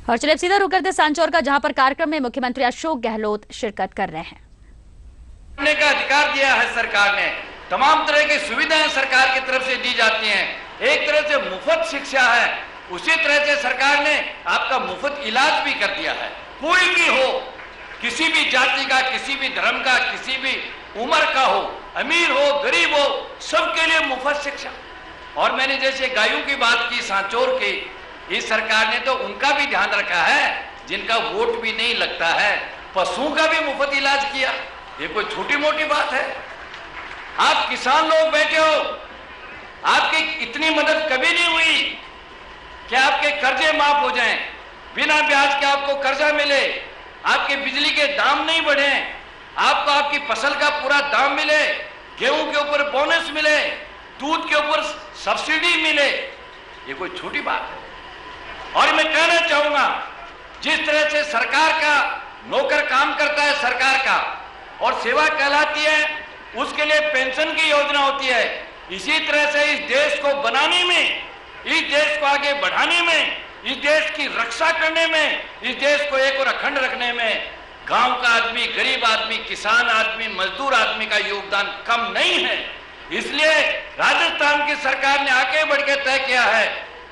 और चलिए सीधा रुक करते सांचौर का, जहां पर कार्यक्रम में मुख्यमंत्री अशोक गहलोत शिरकत कर रहे हैं। करने का अधिकार दिया है सरकार ने, तमाम तरह की सुविधाएं सरकार की तरफ से दी जाती हैं। एक तरह से मुफ्त शिक्षा है, उसी तरह से सरकार ने आपका मुफ्त इलाज भी कर दिया है। कोई भी हो, किसी भी जाति का, किसी भी धर्म का, किसी भी उम्र का हो, अमीर हो गरीब हो, सबके लिए मुफ्त शिक्षा। और मैंने जैसे गायों की बात की सांचौर की, इस सरकार ने तो उनका भी ध्यान रखा है जिनका वोट भी नहीं लगता है, पशुओं का भी मुफ्त इलाज किया। ये कोई छोटी मोटी बात है? आप किसान लोग बैठे हो, आपकी इतनी मदद कभी नहीं हुई कि आपके कर्जे माफ हो जाएं, बिना ब्याज के आपको कर्जा मिले, आपके बिजली के दाम नहीं बढ़े, आपको आपकी फसल का पूरा दाम मिले, गेहूं के ऊपर बोनस मिले, दूध के ऊपर सब्सिडी मिले। ये कोई छोटी बात है? और मैं कहना चाहूंगा, जिस तरह से सरकार का नौकर काम करता है सरकार का, और सेवा कहलाती है, उसके लिए पेंशन की योजना होती है। इसी तरह से इस देश को बनाने में, इस देश को आगे बढ़ाने में, इस देश की रक्षा करने में, इस देश को एक और अखंड रखने में गांव का आदमी, गरीब आदमी, किसान आदमी, मजदूर आदमी का योगदान कम नहीं है। इसलिए राजस्थान की सरकार ने आगे बढ़ के तय किया है,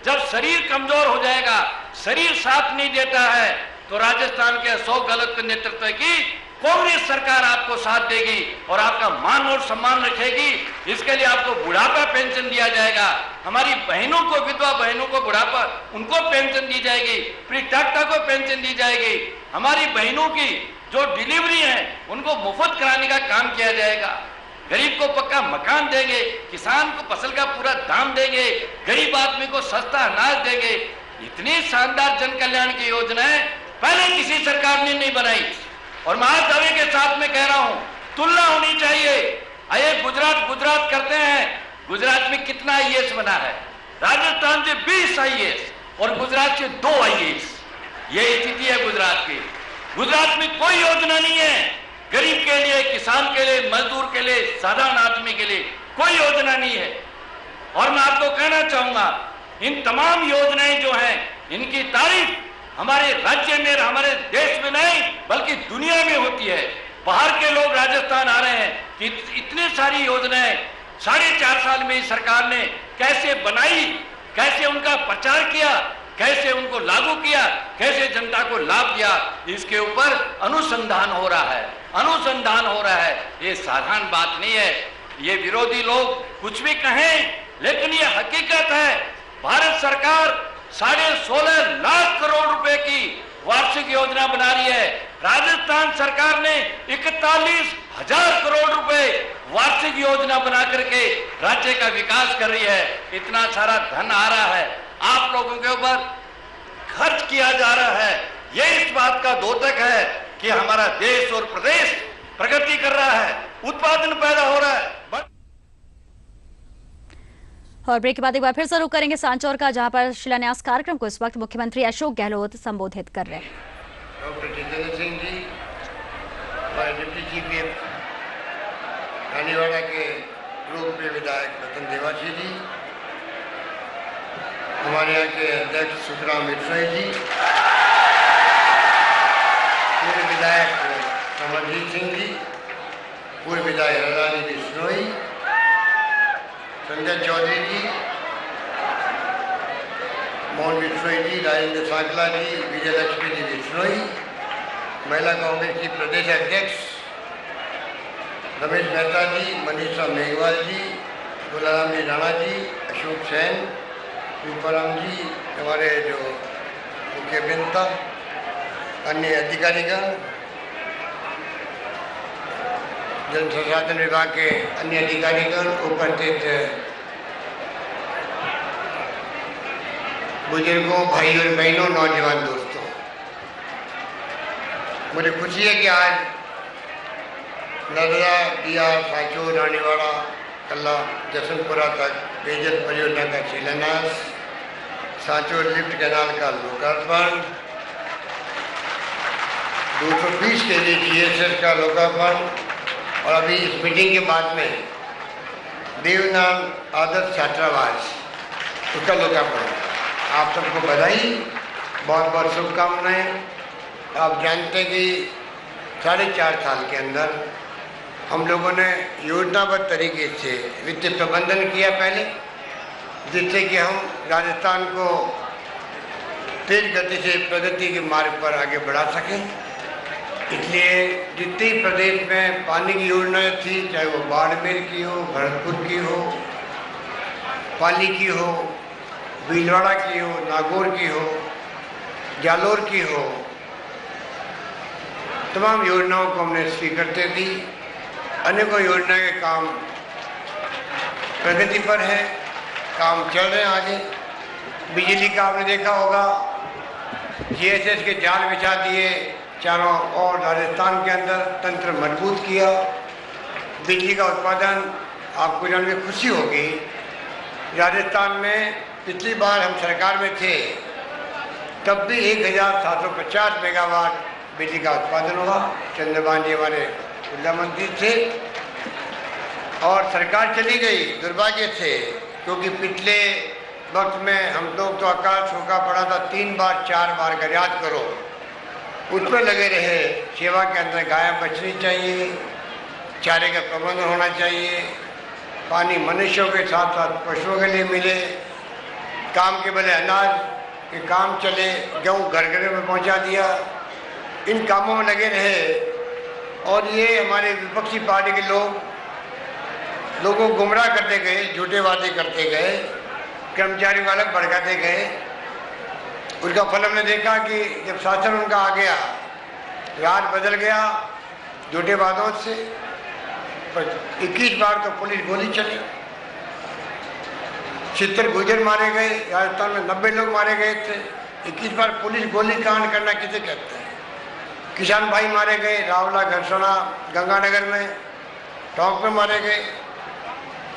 जब शरीर कमजोर हो जाएगा, शरीर साथ नहीं देता है, तो राजस्थान के अशोक गहलोत के नेतृत्व की कांग्रेस सरकार आपको साथ देगी और आपका मान और सम्मान रखेगी। इसके लिए आपको बुढ़ापा पेंशन दिया जाएगा, हमारी बहनों को, विधवा बहनों को बुढ़ापा, उनको पेंशन दी जाएगी, प्रीटाक्टा को पेंशन दी जाएगी, हमारी बहनों की जो डिलीवरी है उनको मुफ्त कराने का काम किया जाएगा, गरीब को पक्का मकान देंगे, किसान को फसल का पूरा दाम देंगे, गरीब आदमी को सस्ता अनाज देंगे। इतनी शानदार जन कल्याण की योजनाएं पहले किसी सरकार ने नहीं बनाई। और मैं आज दावे के साथ में कह रहा हूं, तुलना होनी चाहिए। आइए गुजरात करते हैं, गुजरात में कितना आईएएस बना है? राजस्थान से 20 आईएएस और गुजरात से 2 आईएएस। ये स्थिति है गुजरात की। गुजरात में कोई योजना नहीं है गरीब के लिए, किसान के लिए, मजदूर के लिए, साधारण आदमी के लिए कोई योजना नहीं है। और मैं आपको कहना चाहूंगा, इन तमाम योजनाएं जो हैं, इनकी तारीफ हमारे राज्य में, हमारे देश में नहीं बल्कि दुनिया में होती है। बाहर के लोग राजस्थान आ रहे हैं कि इतनी सारी योजनाएं 4.5 साल में सरकार ने कैसे बनाई, कैसे उनका प्रचार किया, कैसे उनको लागू किया, कैसे जनता को लाभ दिया, इसके ऊपर अनुसंधान हो रहा है, अनुसंधान हो रहा है। ये साधारण बात नहीं है। ये विरोधी लोग कुछ भी कहें, लेकिन ये हकीकत है। भारत सरकार 16.5 लाख करोड़ रुपए की वार्षिक योजना बना रही है। राजस्थान सरकार ने 41,000 करोड़ रुपए वार्षिक योजना बना करके राज्य का विकास कर रही है। इतना सारा धन आ रहा है, आप लोगों के ऊपर खर्च किया जा रहा है। ये इस बात का द्योतक है कि हमारा देश और प्रदेश प्रगति कर रहा है, उत्पादन पैदा हो रहा है। और ब्रेक के बाद एक बार फिर से रुक करेंगे सांचौर का, जहां पर शिलान्यास कार्यक्रम को इस वक्त मुख्यमंत्री अशोक गहलोत संबोधित कर रहे हैं। डॉक्टर जितेंद्र सिंह जी, हमारे डिप्टी चीफ व्हिप रानीवाड़ा के लोकप्रिय विधायक रतन देवासी जी, हमारे यहाँ के अध्यक्ष सुखराम मिश्रा जी, पूर्व विधायक कमलजीत सिंह जी, पूर्व विधायक रानी बिश्नोई, संजय चौधरी जी, मोहन बिश्नोई जी, राजेंद्र सांकला जी, विजय लक्ष्मी जी बिश्नोई, महिला कांग्रेस की प्रदेश अध्यक्ष रमेश मेहता जी, मनीषा मेघवाल जी, गुलाराम जी राणा जी, अशोक सैन, रूपाराम जी, हमारे जो मुख्य अभियंता, अन्य अधिकारीगण, जल संसाधन विभाग के अन्य अधिकारीगण, उपस्थित बुजुर्गों, भाई और बहनों, नौजवान दोस्तों, मुझे खुशी है कि आज नर्मदा, बिहार, सांचौर, रानीवाड़ा, कल्ला, जसवंतपुरा तक पेयजल परियोजना का शिलान्यास, सांचौर लिफ्ट कैनाल का लोकार्पण, 220 kV GSS का लोकार्पण, और अभी इस मीटिंग के बाद में देवनाम आदर्श छात्रावास उसका लोकार्पण। आप सबको बधाई बहुत बहुत शुभकामनाएं। आप जानते हैं कि 4.5 साल के अंदर हम लोगों ने योजनाबद्ध तरीके से वित्तीय प्रबंधन किया पहले, जिससे कि हम राजस्थान को तेज गति से प्रगति के मार्ग पर आगे बढ़ा सकें। इसलिए जितनी प्रदेश में पानी की योजनाएं थी, चाहे वो बाड़मेर की हो, भरतपुर की हो, पाली की हो, भीलवाड़ा की हो, नागौर की हो, जालोर की हो, तमाम योजनाओं को हमने स्वीकृति दी। अनेकों योजना के काम प्रगति पर है, काम चल रहे हैं आगे। बिजली का आपने देखा होगा, जीएसएस के जाल बिछा दिए चारों और राजस्थान के अंदर, तंत्र मजबूत किया। बिजली का उत्पादन आपको जान के खुशी होगी, राजस्थान में पिछली बार हम सरकार में थे तब भी 1750 मेगावाट बिजली का उत्पादन हुआ। चंद्रबान जी हमारे ऊर्जा मंत्री थे और सरकार चली गई दुर्भाग्य से, क्योंकि पिछले वक्त में हम लोग तो अकाल सूखा पड़ा था 3 बार 4 बार का याद करो, उसमें लगे रहे। सेवा के अंदर गाय बचनी चाहिए, चारे का प्रबंध होना चाहिए, पानी मनुष्यों के साथ साथ पशुओं के लिए मिले, काम के बदले अनाज के काम चले, गेहूँ घर घर में पहुंचा दिया। इन कामों में लगे रहे और ये हमारे विपक्षी पार्टी के लोगों को गुमराह करते गए, झूठे वादे करते गए, कर्मचारियों को अलग भड़काते गए। उसका फल हमने देखा कि जब शासन उनका आ गया, राज बदल गया झूठे वादों से। पर 21 बार तो पुलिस गोली चली, 70 गुर्जर मारे गए, राजस्थान में 90 लोग मारे गए थे। 21 बार पुलिस गोली कांड करना किसे कहते हैं? किसान भाई मारे गए, रावला, घरसोना, गंगानगर में, टोंक में मारे गए।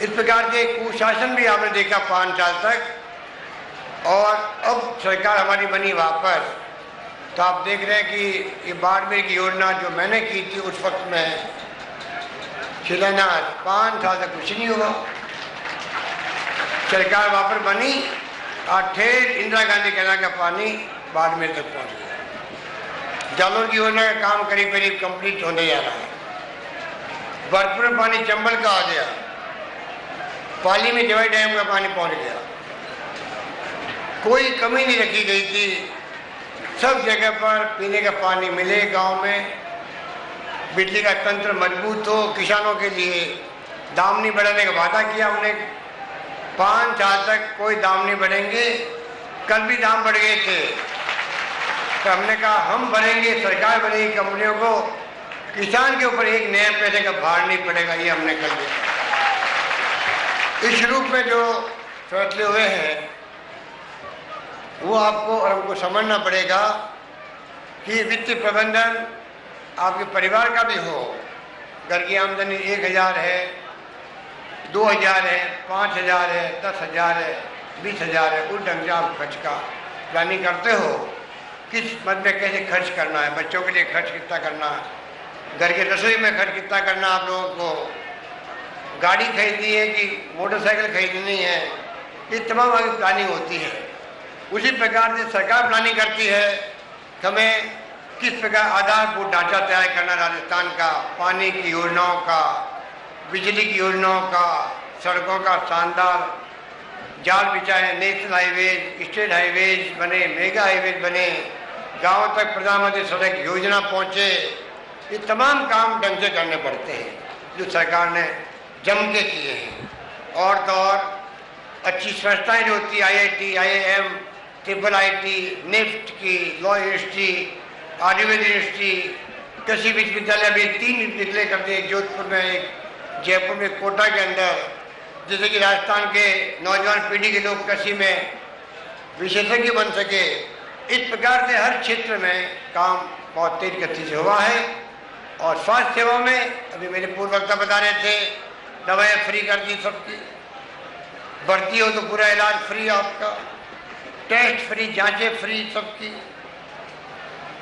इस प्रकार के कुशासन भी आपने देखा 5 साल तक। और अब सरकार हमारी बनी वापस, तो आप देख रहे हैं कि ये बाड़मेर की योजना जो मैंने की थी उस वक्त में शिलान्यास, 5 साल तक कुछ नहीं हुआ। सरकार वापस बनी और ठेठ इंदिरा गांधी कहना का पानी बाड़मेर तक पहुंच गया। जालोर की योजना का काम करीब करीब कंप्लीट होने जा रहा है। भरतपुर में पानी चंबल का आ गया, पाली में जवाई डैम का पानी पहुंच गया। कोई कमी नहीं रखी गई थी, सब जगह पर पीने का पानी मिले। गांव में बिजली का तंत्र मजबूत हो, किसानों के लिए दाम नहीं बढ़ाने का वादा किया हमने। 5 साल तक कोई दाम नहीं बढ़ेंगे। कल भी दाम बढ़ गए थे, तो हमने कहा हम बढ़ेंगे, सरकार बढ़ेगी, कंपनियों को किसान के ऊपर एक नया पैसे का भार नहीं पड़ेगा। ये हमने कल देखा। इस रूप में जो फैसले हुए हैं वो आपको और हमको समझना पड़ेगा कि वित्तीय प्रबंधन आपके परिवार का भी हो। घर की आमदनी 1,000 है, 2,000 है, 5,000 है, 10,000 है, 20,000 है, उस ढंग से आप खर्च का प्लानिंग करते हो। किस मद में कैसे खर्च करना है, बच्चों के लिए खर्च कितना करना है, घर के रसोई में खर्च कितना करना है, आप लोगों को गाड़ी खरीदनी है कि मोटरसाइकिल खरीदनी है, ये तमाम आगे प्लानिंग होती है। उसी प्रकार से सरकार प्लानिंग करती है कि हमें किस प्रकार आधारभूत ढांचा तैयार करना राजस्थान का, पानी की योजनाओं का, बिजली की योजनाओं का, सड़कों का शानदार जाल बिछाए, नेशनल हाईवेज, स्टेट हाईवेज बने, मेगा हाईवेज बने, गाँव तक प्रधानमंत्री सड़क योजना पहुँचे। ये तमाम काम ढंग से करने पड़ते हैं जो सरकार ने जम के किए हैं। और तो और अच्छी संस्थाएं जो होती है, IIT, IIM, IIIT, निफ्ट की, लॉ यूनिवर्सिटी, आयुर्वेद यूनिवर्सिटी, कृषि विश्वविद्यालय भी 3 डिक्लेयर कर दिए, जोधपुर में, एक जयपुर में, कोटा के अंदर, जिससे कि राजस्थान के नौजवान पीढ़ी के लोग कृषि में विशेषज्ञ बन सके। इस प्रकार से हर क्षेत्र में काम बहुत तेज गति से हुआ है। और स्वास्थ्य सेवा में अभी मेरे पूर्व वक्ता बता रहे थे, दवाएं फ्री कर दी सबकी, भर्ती हो तो पूरा इलाज फ्री आपका, टेस्ट फ्री, जांचें फ्री सबकी,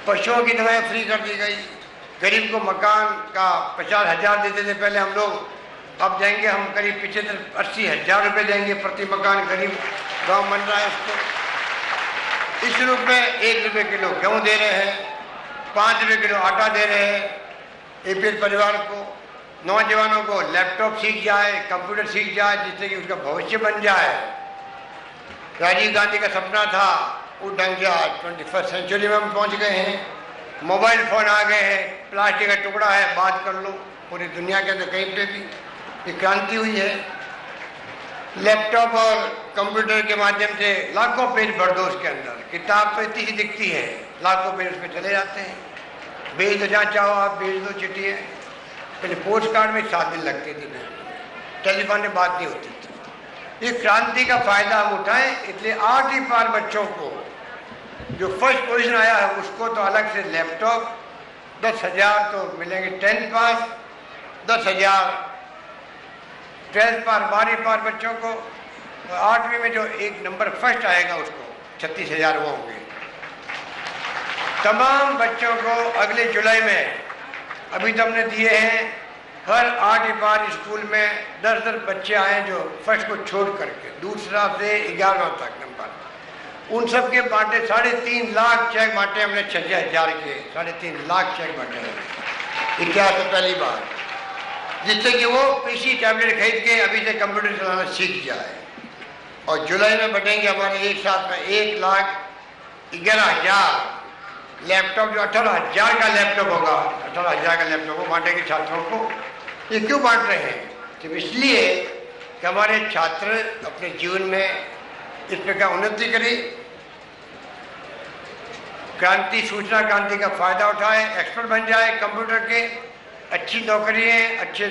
पशुओं की दवाएं फ्री कर दी गई। गरीब को मकान का 50,000 देते थे पहले हम लोग, अब जाएंगे हम करीब 75-80,000 रुपये देंगे प्रति मकान। गरीब गांव बन रहा है उसको। इस रूप में 1 रुपये किलो गेहूँ दे रहे हैं, 5 रुपये किलो आटा दे रहे हैं। एपीएल परिवार को, नौजवानों को लैपटॉप सीख जाए, कंप्यूटर सीख जाए, जिससे कि उसका भविष्य बन जाए। राजीव गांधी का सपना था, वो ढंग से आज 21st सेंचुरी में हम पहुंच गए हैं। मोबाइल फ़ोन आ गए हैं, प्लास्टिक का टुकड़ा है, बात कर लो। पूरी दुनिया के अंदर कहीं पे भी ये क्रांति हुई है। लैपटॉप और कंप्यूटर के माध्यम से लाखों पेज भर दो उसके अंदर, किताब तो इतनी सी दिखती है, लाखों पेज उस पर चले जाते हैं। भेज दो जहाँ चाहो आप, भेज दो चिट्ठियाँ। पहले पोस्ट कार्ड में 7 दिन लगते थे, टेलीफोन में बात नहीं होती थी। ये क्रांति का फायदा हम उठाएं, इसलिए 8 ही पार बच्चों को जो फर्स्ट पोजीशन आया है उसको तो अलग से लैपटॉप, 10,000 तो मिलेंगे 10th पास, 10,000 12th पार, 12वीं पार बच्चों को, और 8वीं में जो एक नंबर फर्स्ट आएगा उसको 36,000 वो होंगे। तमाम बच्चों को अगले जुलाई में, अभी तो हमने दिए हैं, हर 8वीं पार स्कूल में 10-10 बच्चे आए जो फर्स्ट को छोड़ करके, दूसरा से 11वां तक नंबर, उन सब के बांटे 3.5 लाख चेक बांटे हमने 6,000 के, 3.5 लाख चेक बांटे इतिहास में पहली बार, जिससे कि वो पीसी टैबलेट खरीद के अभी से कंप्यूटर चलाना सीख जाए। और जुलाई में बटेंगे हमारे एक साथ में 1,11,000 लैपटॉप, जो 18,000 का लैपटॉप होगा, 18,000 का लैपटॉप वो बांटेंगे छात्रों को। ये क्यों बांट रहे हैं? सिर्फ इसलिए कि हमारे छात्र अपने जीवन में इस प्रकार उन्नति करें, क्रांति, सूचना क्रांति का फायदा उठाए, एक्सपर्ट बन जाए कंप्यूटर के, अच्छी नौकरियाँ, अच्छे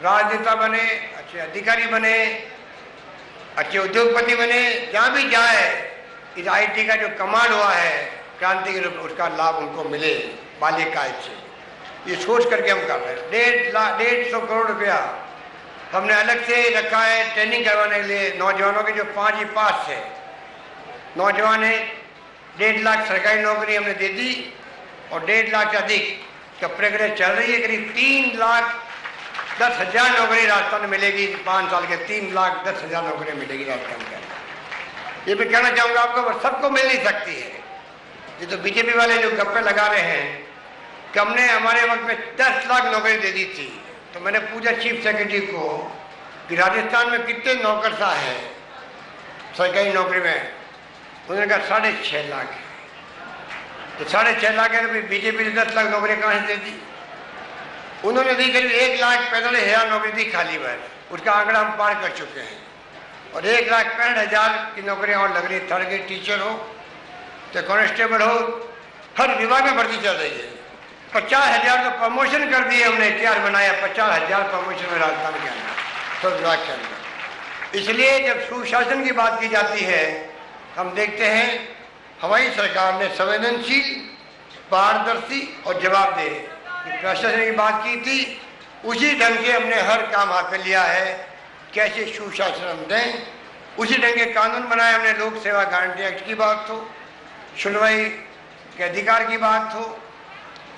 राजनेता बने, अच्छे अधिकारी बने, अच्छे उद्योगपति बने। जहाँ भी जाए इस आईटी का जो कमाल हुआ है क्रांति के रूप में, उसका लाभ उनको मिले बाल्यकाल से। ये सोच करके हम कर रहे हैं। 150 करोड़ रुपया हमने अलग से रखा है ट्रेनिंग करवाने के लिए नौजवानों के जो 5वीं पास है नौजवान है। 1.5 लाख सरकारी नौकरी हमने दे दी और 1.5 लाख से अधिक का प्रक्रिया चल रही है। करीब 3,10,000 नौकरी राजस्थान में मिलेगी 5 साल के, 3,10,000 नौकरी मिलेगी राजस्थान के अंदर। ये मैं कहना चाहूँगा आपको, सबको मिल नहीं सकती है। ये तो बीजेपी वाले जो गप्पे लगा रहे हैं कि हमने हमारे वक्त में 10 लाख नौकरी दे दी थी, तो मैंने पूछा चीफ सेक्रेटरी को कि राजस्थान में कितने नौकरशाह हैं सरकारी नौकरी में? उन्होंने कहा 6.5 लाख है। तो 6.5 लाख है तो बीजेपी ने 10 लाख नौकरी कहाँ से दे दी? उन्होंने दी करीब 1,45,000 नौकरी दी खाली बस, उसका आंकड़ा हम पार कर चुके हैं। और 1,65,000 की नौकरियाँ और लग रही, थर्ड ग्रेड टीचर हो तो कांस्टेबल हो, हर विभाग में भर्ती चल रही है। 50,000 तो प्रमोशन कर दिए हमने, इतिहास बनाया 50,000 प्रमोशन में राजस्थान के अंदर, सब विभाग के अंदर। इसलिए जब सुशासन की बात की जाती है, हम देखते हैं हमारी सरकार ने संवेदनशील, पारदर्शी और जवाबदेह प्रशासन की बात की थी। उसी ढंग से हमने हर काम हाथ में लिया है, कैसे सुशासन हम दें। उसी ढंग के कानून बनाए हमने, लोक सेवा गारंटी एक्ट की बात हो, सुनवाई के अधिकार की बात हो,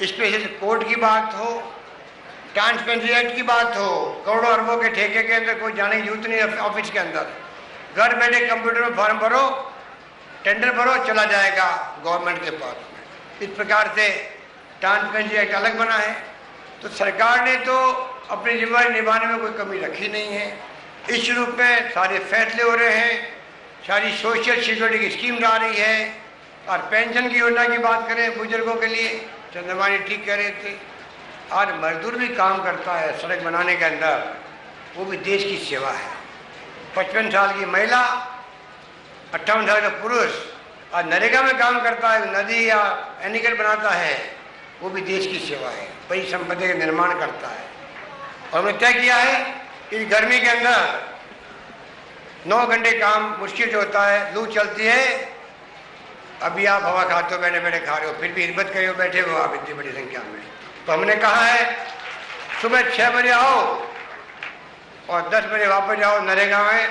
स्पेशल कोर्ट की बात हो, ट्रांसपेरेंसी एक्ट की बात हो, करोड़ों अरबों के ठेके के अंदर कोई जाने की जरूरत नहीं ऑफिस के अंदर, घर बैठे कंप्यूटर में फॉर्म भरो, टेंडर भरो, चला जाएगा गवर्नमेंट के पास में। इस प्रकार से ट्रांसपेरेंसी एक्ट अलग बना है। तो सरकार ने तो अपनी जिम्मेदारी निभाने में कोई कमी रखी नहीं है। इस रूप में सारे फैसले हो रहे हैं, सारी सोशल सिक्योरिटी की स्कीम ला रही है। और पेंशन की योजना की बात करें बुजुर्गों के लिए, चंद्रमानी ठीक कह रहे थे, आज मजदूर भी काम करता है सड़क बनाने के अंदर, वो भी देश की सेवा है। 55 साल की महिला, 58 साल का पुरुष और नरेगा में काम करता है, नदी या एनीकट बनाता है, वो भी देश की सेवा है, परिसंपत्ति का निर्माण करता है। और हमने तय किया है इस गर्मी के अंदर 9 घंटे काम मुश्किल जो होता है, लू चलती है, अभी आप हवा खाते हो, बैठे बैठे खा रहे हो, फिर भी हिम्मत करिए बैठे हो आप इतनी बड़ी संख्या में। तो हमने कहा है सुबह 6 बजे आओ और 10 बजे वापस जाओ नरेगा में,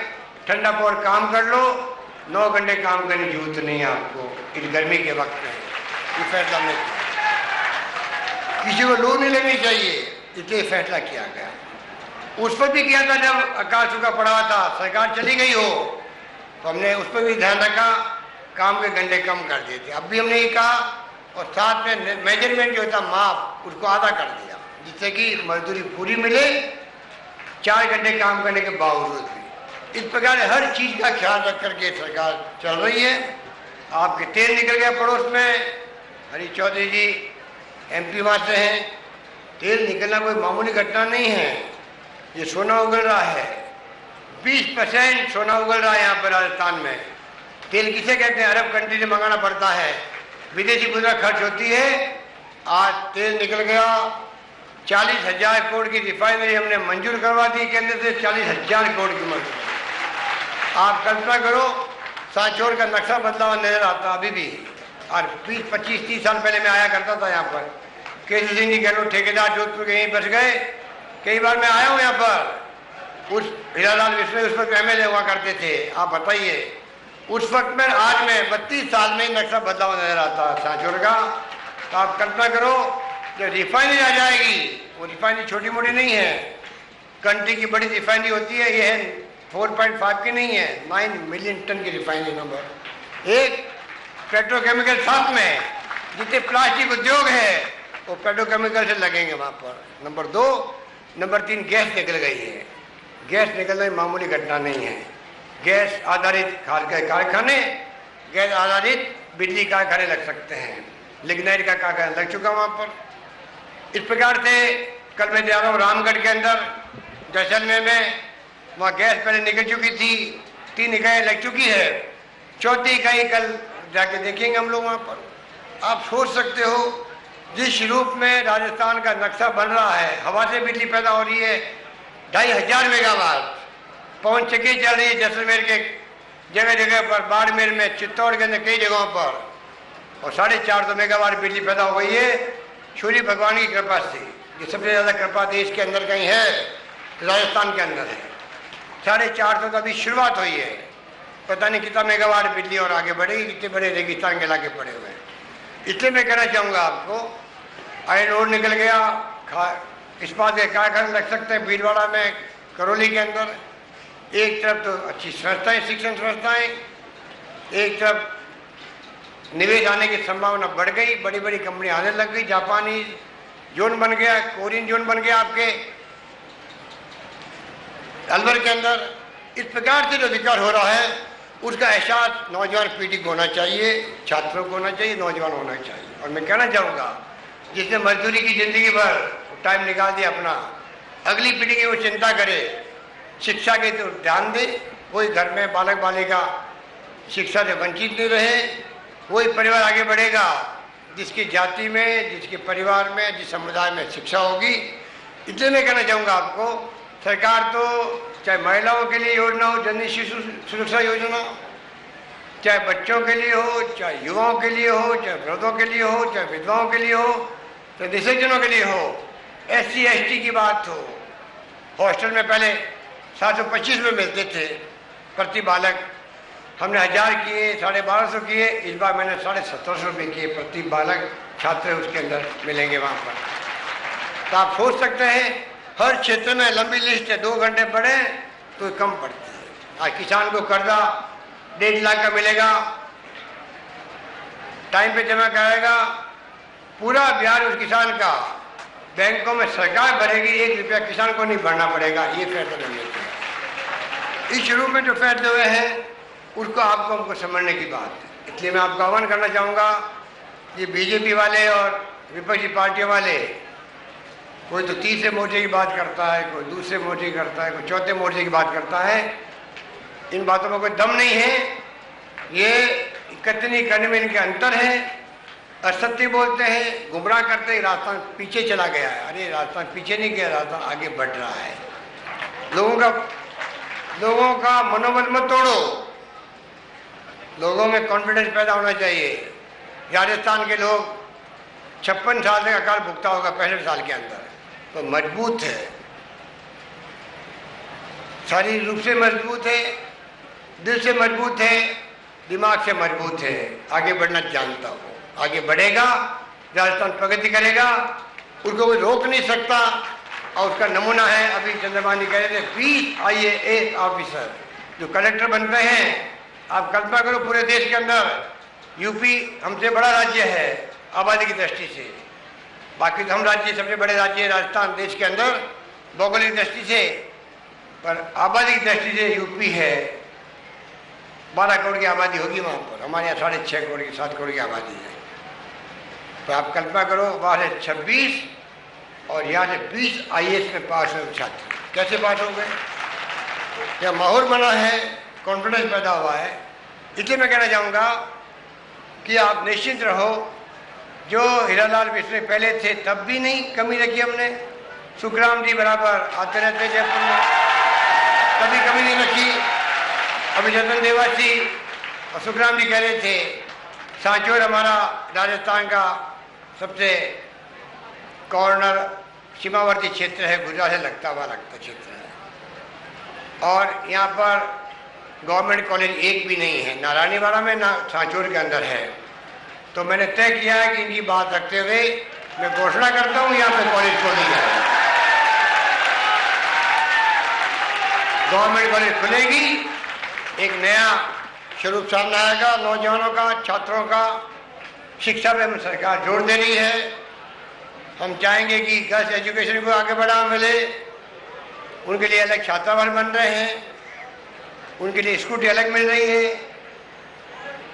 ठंडा पौर काम कर लो, 9 घंटे काम करने की जरूरत नहीं है आपको इस गर्मी के वक्त में। ये फैसला हमने किया, किसी को लू नहीं लगनी चाहिए, इसलिए फैसला किया गया। उस पर भी किया था जब अकाल सूखा पड़ा था, सरकार चली गई हो, तो हमने उस पर भी ध्यान रखा काम के घंटे कम कर दिए थे। अब भी हमने ये कहा और साथ में मेजरमेंट जो था माप उसको आधा कर दिया, जिससे कि मजदूरी पूरी मिले 4 घंटे काम करने के बावजूद भी। इस प्रकार हर चीज़ का ख्याल रख करके सरकार चल रही है। आपके तेल निकल गया पड़ोस में, हरी चौधरी जी MP वहाँ से हैं। तेल निकलना कोई मामूली घटना नहीं है, ये सोना उगल रहा है। 20% सोना उगल रहा है यहाँ पर राजस्थान में। तेल किसे कहते हैं? अरब कंट्री से मंगाना पड़ता है, विदेशी मुद्रा खर्च होती है। आज तेल निकल गया, 40,000 करोड़ की रिफाइनरी हमने मंजूर करवा दी केंद्र से, 40,000 करोड़ की मंजूर। आप कल्पना करो, सांचौर का नक्शा बदला हुआ नजर आता अभी भी। और 20-25-30 साल पहले मैं आया करता था यहाँ पर। केशव सिंह जी गहलोत ठेकेदार जोधपुर के यहीं बस गए। कई बार मैं आया हूँ यहाँ पर। उस हीरालाल विश्व उस वक्त MLA हुआ करते थे। आप बताइए, उस वक्त में आज में 32 साल में नक्शा बदला हुआ नजर आता है सांचौर का। तो आप कल्पना करो, जब रिफाइनरी आ जाएगी, वो रिफाइनरी छोटी मोटी नहीं है, कंट्री की बड़ी रिफाइनरी होती है। ये है 4.5 की नहीं है, 9 मिलियन टन की रिफाइनरी नंबर 1। पेट्रोकेमिकल साथ में जितने प्लास्टिक उद्योग है वो पेट्रोकेमिकल से लगेंगे वहाँ पर। नंबर 2, नंबर 3 गैस निकल गई है। गैस निकलना मामूली घटना नहीं है। गैस आधारित कारखाने, गैस आधारित बिजली कारखाने लग सकते हैं। लिग्नाइट का कारखाना लग चुका वहाँ पर। इस प्रकार से कल मैं जा रहा हूँ रामगढ़ के अंदर, जैसलमेर में, वहाँ गैस पहले निकल चुकी थी, 3 इकाई लग चुकी है, 4थी इकाई कल जाके देखेंगे हम लोग वहाँ पर। आप सोच सकते हो, जिस रूप में राजस्थान का नक्शा बन रहा है, हवा से बिजली पैदा हो रही है 2,500 मेगावाट, पवन चक्की चल रही है जैसलमेर के जगह जगह पर, बाड़मेर में, चित्तौड़ के अंदर कई जगहों पर, और 450 मेगावाट बिजली पैदा हो गई है सूर्य भगवान की कृपा से। ये सबसे ज़्यादा कृपा देश के अंदर कहीं है, राजस्थान के अंदर है। 450 तो अभी शुरुआत हुई है, पता नहीं कितना मेगावाट बिजली और आगे बढ़ेगी, कितने बड़े रेगिस्तान के इलाके पड़े हुए हैं। इसलिए मैं कहना चाहूँगा आपको, आयरन ओर निकल गया, इस्पात के कारखाने लग सकते हैं भीलवाड़ा में, करौली के अंदर। एक तरफ तो अच्छी संस्थाएं, शिक्षण संस्थाएं, एक तरफ निवेश आने की संभावना बढ़ गई, बड़ी बड़ी कंपनी आने लग गई, जापानी जोन बन गया, कोरियन जोन बन गया आपके अलवर के अंदर। इस प्रकार से जो विकास हो रहा है उसका एहसास नौजवान पीढ़ी को होना चाहिए, छात्रों को होना चाहिए, नौजवान होना चाहिए। और मैं कहना चाहूँगा, जिसने मजदूरी की जिंदगी भर टाइम निकाल दिया अपना, अगली पीढ़ी की वो चिंता करे, शिक्षा के तो ध्यान दे। कोई घर में बालक बालिका शिक्षा से वंचित नहीं रहे, कोई परिवार आगे बढ़ेगा जिसकी जाति में, जिसके परिवार में, जिस समुदाय में शिक्षा होगी। इसलिए मैं कहना चाहूँगा आपको, सरकार तो चाहे महिलाओं के लिए योजना हो, जननी शिशु सुरक्षा योजना, चाहे बच्चों के लिए हो, चाहे युवाओं के लिए हो, चाहे वृद्धों के लिए हो, चाहे विधवाओं के लिए हो, चाहे दिव्यांगजनों के लिए हो, SC ST की बात हो। हॉस्टल में पहले 725 में मिलते थे प्रति बालक, हमने 1000 किए, 1250 किए, इस बार मैंने 1750 रुपये किए प्रति बालक छात्र उसके अंदर मिलेंगे वहाँ पर। तो आप सोच सकते हैं, हर क्षेत्र में लंबी लिस्ट है, 2 घंटे पढ़े तो कम पड़ती है। आज किसान को कर्जा 1.5 लाख का मिलेगा, टाइम पे जमा कराएगा, पूरा ब्याज उस किसान का बैंकों में सरकार भरेगी, 1 रुपया किसान को नहीं भरना पड़ेगा। ये फैसला लेने चाहिए। इस रूप में जो फैसले हुए हैं उसको आपको हमको समझने की बात है। इसलिए मैं आपका आह्वान करना चाहूँगा, ये BJP वाले और विपक्षी पार्टियों वाले, कोई तो तीसरे मोर्चे की बात करता है, कोई दूसरे मोर्चे की करता है, कोई चौथे मोर्चे की बात करता है। इन बातों में कोई दम नहीं है। ये कतनी करने में इनके अंतर है। असत्य बोलते हैं, गुमराह करते हैं, राजस्थान पीछे चला गया है। अरे राजस्थान पीछे नहीं गया, राजस्थान आगे बढ़ रहा है। लोगों का मनोबल मत तोड़ो, लोगों में कॉन्फिडेंस पैदा होना चाहिए। राजस्थान के लोग 56 साल तक अकाल भुगता होगा 65 साल के अंदर, तो मजबूत है, शारीरिक रूप से मजबूत है, दिल से मजबूत है, दिमाग से मजबूत है, आगे बढ़ना जानता हो, आगे बढ़ेगा, राजस्थान प्रगति करेगा, उसको कोई रोक नहीं सकता। और उसका नमूना है, अभी चंद्रबानी कह रहे थे 20 IAS ऑफिसर जो कलेक्टर बनते हैं, आप कल्पना करो पूरे देश के अंदर यूपी हमसे बड़ा राज्य है आबादी की दृष्टि से, बाकी तो हम राज्य सबसे बड़े राज्य है राजस्थान देश के अंदर भौगोलिक दृष्टि से, पर आबादी की दृष्टि से यूपी है 12 करोड़ की आबादी होगी वहाँ पर, हमारे यहाँ 6.5 करोड़ की 7 करोड़ की आबादी है। तो आप कल्पना करो वहाँ से 26 और यहाँ से 20 IAS में पास हुए छात्र कैसे पास हो गए। यह माहौल बना है, कॉन्फिडेंस पैदा हुआ है। इसलिए मैं कहना चाहूँगा कि आप निश्चिंत रहो, जो हीरालाल विश्व पहले थे तब भी नहीं कमी रखी हमने, सुखराम जी बराबर आते रहते जयपुर में, कभी कमी नहीं रखी। अभी जतन देवासी और सुखराम जी कह रहे थे सांचौर हमारा राजस्थान का सबसे कॉर्नर सीमावर्ती क्षेत्र है, गुजरात से लगता क्षेत्र है, और यहाँ पर गवर्नमेंट कॉलेज एक भी नहीं है, ना रानीवाड़ा में ना सांचौर के अंदर है। तो मैंने तय किया है कि इनकी बात रखते हुए मैं घोषणा करता हूँ यहाँ पे कॉलेज खोल दी जाएगी, गवर्नमेंट कॉलेज खुलेगी, एक नया स्वरूप सामने आएगा, नौजवानों का, छात्रों का शिक्षा में सरकार जोर दे रही है। हम चाहेंगे कि गर्ल्स एजुकेशन को आगे बढ़ावा मिले, उनके लिए अलग छात्रावास बन रहे हैं, उनके लिए स्कूटी अलग मिल रही है।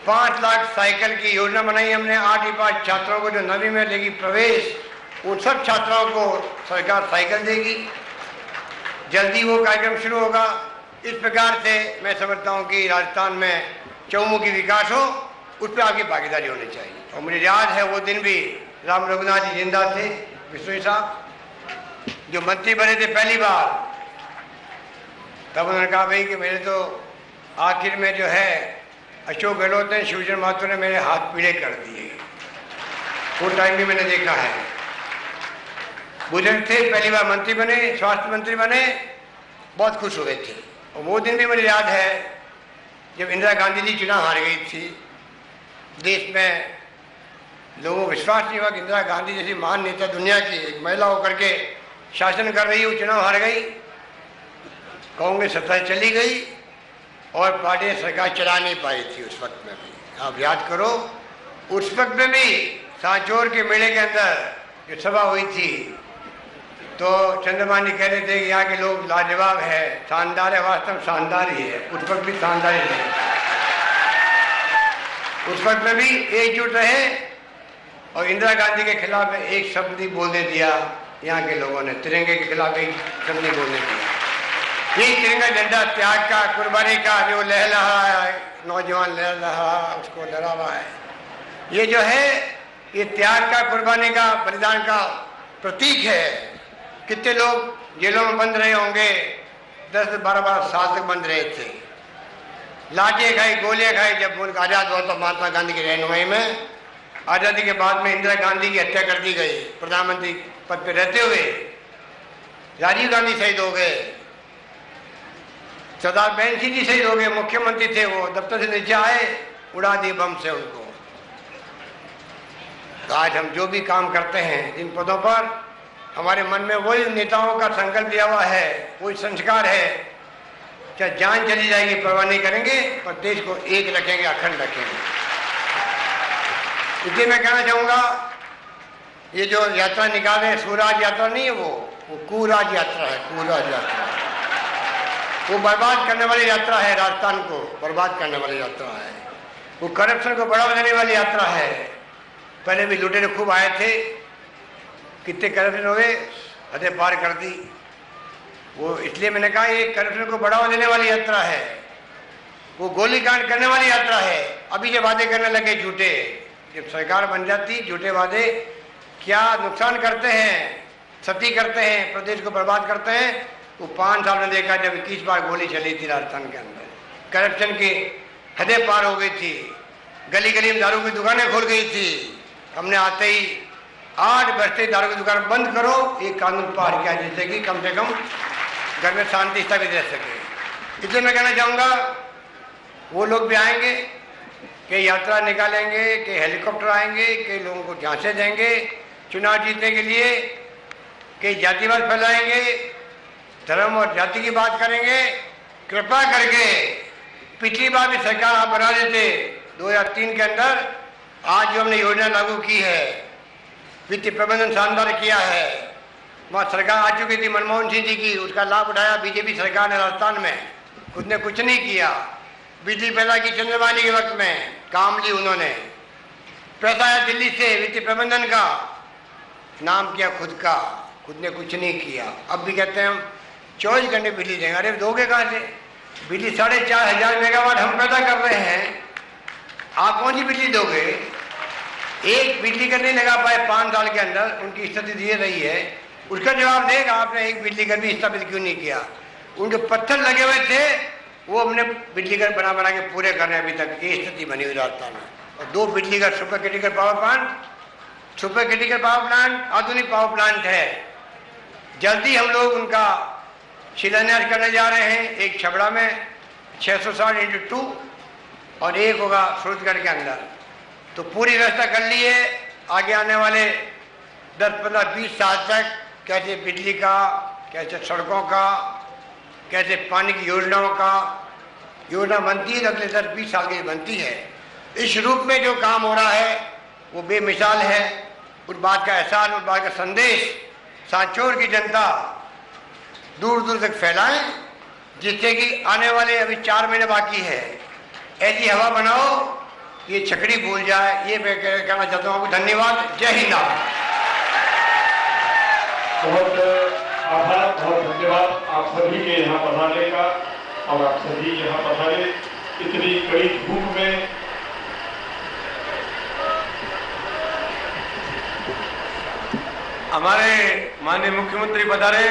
5 लाख साइकिल की योजना बनाई हमने, 8 ही 5 छात्रों को जो 9वीं में लेगी प्रवेश, उन सब छात्राओं को सरकार साइकिल देगी, जल्दी वो कार्यक्रम शुरू होगा। इस प्रकार से मैं समझता हूँ कि राजस्थान में चौमुखी विकास हो, उस पर आपकी भागीदारी होनी चाहिए। और मुझे याद है वो दिन भी राम रघुनाथ जी जिंदा थे, विश्नोई साहब जो मंत्री बने थे पहली बार, तब उन्होंने कहा भाई कि मेरे तो आखिर में जो है अशोक गहलोत ने, शिवचंद्र महतो ने मेरे हाथ पीड़े कर दिए। वो टाइम भी मैंने देखा है, बुजुर्ग थे, पहली बार मंत्री बने, स्वास्थ्य मंत्री बने, बहुत खुश हुए थे। और वो दिन भी मुझे याद है जब इंदिरा गांधी जी चुनाव हार गई थी, देश में लोगों को विश्वास नहीं हुआ कि इंदिरा गांधी जैसी महान नेता दुनिया की एक महिला होकर के शासन कर रही, वो चुनाव हार गई, कांग्रेस सत्ता चली गई और पार्टी सरकार चला नहीं पाई थी उस वक्त में भी। आप याद करो उस वक्त में भी सांचौर के मेले के अंदर जो सभा हुई थी, तो चंद्रमान जी कह रहे थे कि यहाँ के लोग लाजवाब है, शानदार है, वास्तव में शानदार ही है। उस वक्त भी शानदार ही है, उस वक्त में भी एकजुट रहे और इंदिरा गांधी के खिलाफ में एक शब्द ही बोलने दिया। यहाँ के लोगों ने तिरंगे के खिलाफ एक शब्द नहीं बोलने दिया। ये तिरंगा झंडा त्याग का, कुर्बानी का जो लहरा रहा है, नौजवान लहरा रहा, उसको लहरा रहा है, ये जो है ये त्याग का, कुर्बानी का, बलिदान का प्रतीक है। कितने लोग जेलों में बंद रहे होंगे, 10-12 साल तक बंद रहे थे, लाठियाँ खाई, गोलियां खाई। जब मुल्क आज़ाद हुआ तो महात्मा गांधी की रहनुमाई में, आज़ादी के बाद में इंदिरा गांधी की हत्या कर दी गई, प्रधानमंत्री पद पर रहते हुए राजीव गांधी शहीद हो गए, सरदार बहन सिंह जी शहीद हो गए, मुख्यमंत्री थे वो, दफ्तर से नीचे आए, उड़ा दिए बम से उनको। तो आज हम जो भी काम करते हैं जिन पदों पर, हमारे मन में वही नेताओं का संकल्प लिया हुआ है, वही संस्कार है, चाहे जान चली जाएगी परवाह नहीं करेंगे, पर देश को एक रखेंगे, अखंड रखेंगे। इसलिए मैं कहना चाहूँगा ये जो यात्रा निकाले हैं, स्वराज यात्रा नहीं है, वो कुराज यात्रा है, कुराज यात्रा। वो बर्बाद करने वाली यात्रा है, राजस्थान को बर्बाद करने वाली यात्रा है, वो करप्शन को बढ़ावा देने वाली यात्रा है। पहले भी लुटेरे खूब आए थे, कितने करप्शन हुए, हदें पार कर दी। वो इसलिए मैंने कहा ये करप्शन को बढ़ावा देने वाली यात्रा है, वो गोलीकांड करने वाली यात्रा है। अभी जो वादे करने लगे झूठे, जब सरकार बन जाती, झूठे वादे क्या नुकसान करते हैं, क्षति करते हैं, प्रदेश को बर्बाद करते हैं। वो 5 साल में देखा जब 21 बार गोली चली थी राजस्थान के अंदर, करप्शन की हदें पार हो गई थी, गली गली में दारू की दुकानें खुल गई थी। हमने आते ही 8 बजते दारू की दुकान बंद करो, एक कानून पार किया जिससे कि कम से कम घर में शांति स्थापित रह सके। इसलिए मैं कहना चाहूँगा वो लोग भी आएंगे कि यात्रा निकालेंगे, कि हेलीकॉप्टर आएंगे, कि लोगों को झांसे देंगे चुनाव जीतने के लिए, कि जातिवाद फैलाएंगे, धर्म और जाति की बात करेंगे। कृपा करके पिछली बार भी सरकार आप बना देते 2003 के अंदर। आज जो हमने योजना लागू की है, वित्तीय प्रबंधन शानदार किया है, वहाँ सरकार आ चुकी थी मनमोहन सिंह जी की, उसका लाभ उठाया बीजेपी सरकार ने राजस्थान में, खुद ने कुछ नहीं किया। बिजली पैदा की चंद्रबानी के वक्त में, काम ली उन्होंने। पैसा आया दिल्ली से वित्तीय प्रबंधन का, नाम किया खुद का, खुद ने कुछ नहीं किया। अब भी कहते हैं हम 24 घंटे बिजली देंगे। अरे दोगे कहाँ से? बिजली 4,500 मेगावाट हम पैदा कर रहे हैं, आप कौन सी बिजली दोगे? एक बिजली घर नहीं लगा पाए 5 साल के अंदर, उनकी स्थिति ये रही है। उसका जवाब देगा आपने एक बिजली घर भी स्थापित क्यों नहीं किया? उनके पत्थर लगे हुए थे, वो हमने बिजली घर बना बना के पूरे कर रहे हैं। अभी तक ये स्थिति बनी हुई राजस्थान में। और 2 बिजली घर सुपर क्रिटिकल पावर प्लांट, आधुनिक पावर प्लांट है। जल्दी हम लोग उनका शिलान्यास करने जा रहे हैं। एक छबड़ा में 660x2 और एक होगा सूरजगढ़ के अंदर। तो पूरी व्यवस्था कर ली है। आगे आने वाले 10, 15, 20 साल तक कैसे बिजली का, कैसे सड़कों का, कैसे पानी की योजनाओं का योजना बनती है, अगले 10, 20 साल की बनती है। इस रूप में जो काम हो रहा है वो बेमिसाल है। उस बात का एहसास, उस बात का संदेश सांचौर की जनता दूर दूर तक फैलाएं, जिससे कि आने वाले अभी 4 महीने बाकी है, ऐसी हवा बनाओ ये छकड़ी भूल जाए। ये मैं कहना चाहता हूँ। धन्यवाद। जय हिंद। बहुत आभार, बहुत धन्यवाद आप सभी के यहाँ पधारने का। और आप सभी यहाँ पधारे इतनी कड़ी धूप में। हमारे माननीय मुख्यमंत्री पधारे।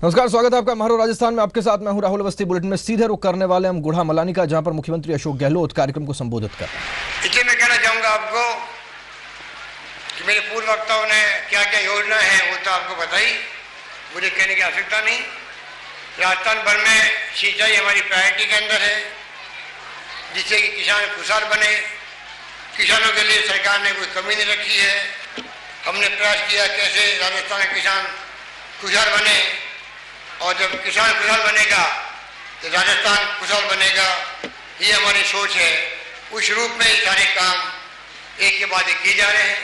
नमस्कार, स्वागत है आपका महारो राजस्थान में। आपके साथ मैं हूं राहुल अवस्थी। बुलेटिन में सीधे रुख करने वाले हम गुढ़ा मलानी का, जहां पर मुख्यमंत्री अशोक गहलोत कार्यक्रम को संबोधित कर रहे हैं। इसलिए मैं कहना चाहूंगा आपको कि मेरे पूर्व वक्ताओं ने क्या क्या योजना है वो तो आपको बताई, मुझे कहने की आवश्यकता नहीं। राजस्थान भर में सिंचाई हमारी प्रायोरिटी के अंदर है, जिससे कि किसान खुशहाल बने। किसानों के लिए सरकार ने कोई कमी नहीं रखी है। हमने प्रयास किया कैसे राजस्थान के किसान खुशहाल बने, और जब किसान खुशहाल बनेगा तो राजस्थान खुशहाल बनेगा। ये हमारी सोच है। उस रूप में सारे काम एक के बाद एक किए जा रहे हैं।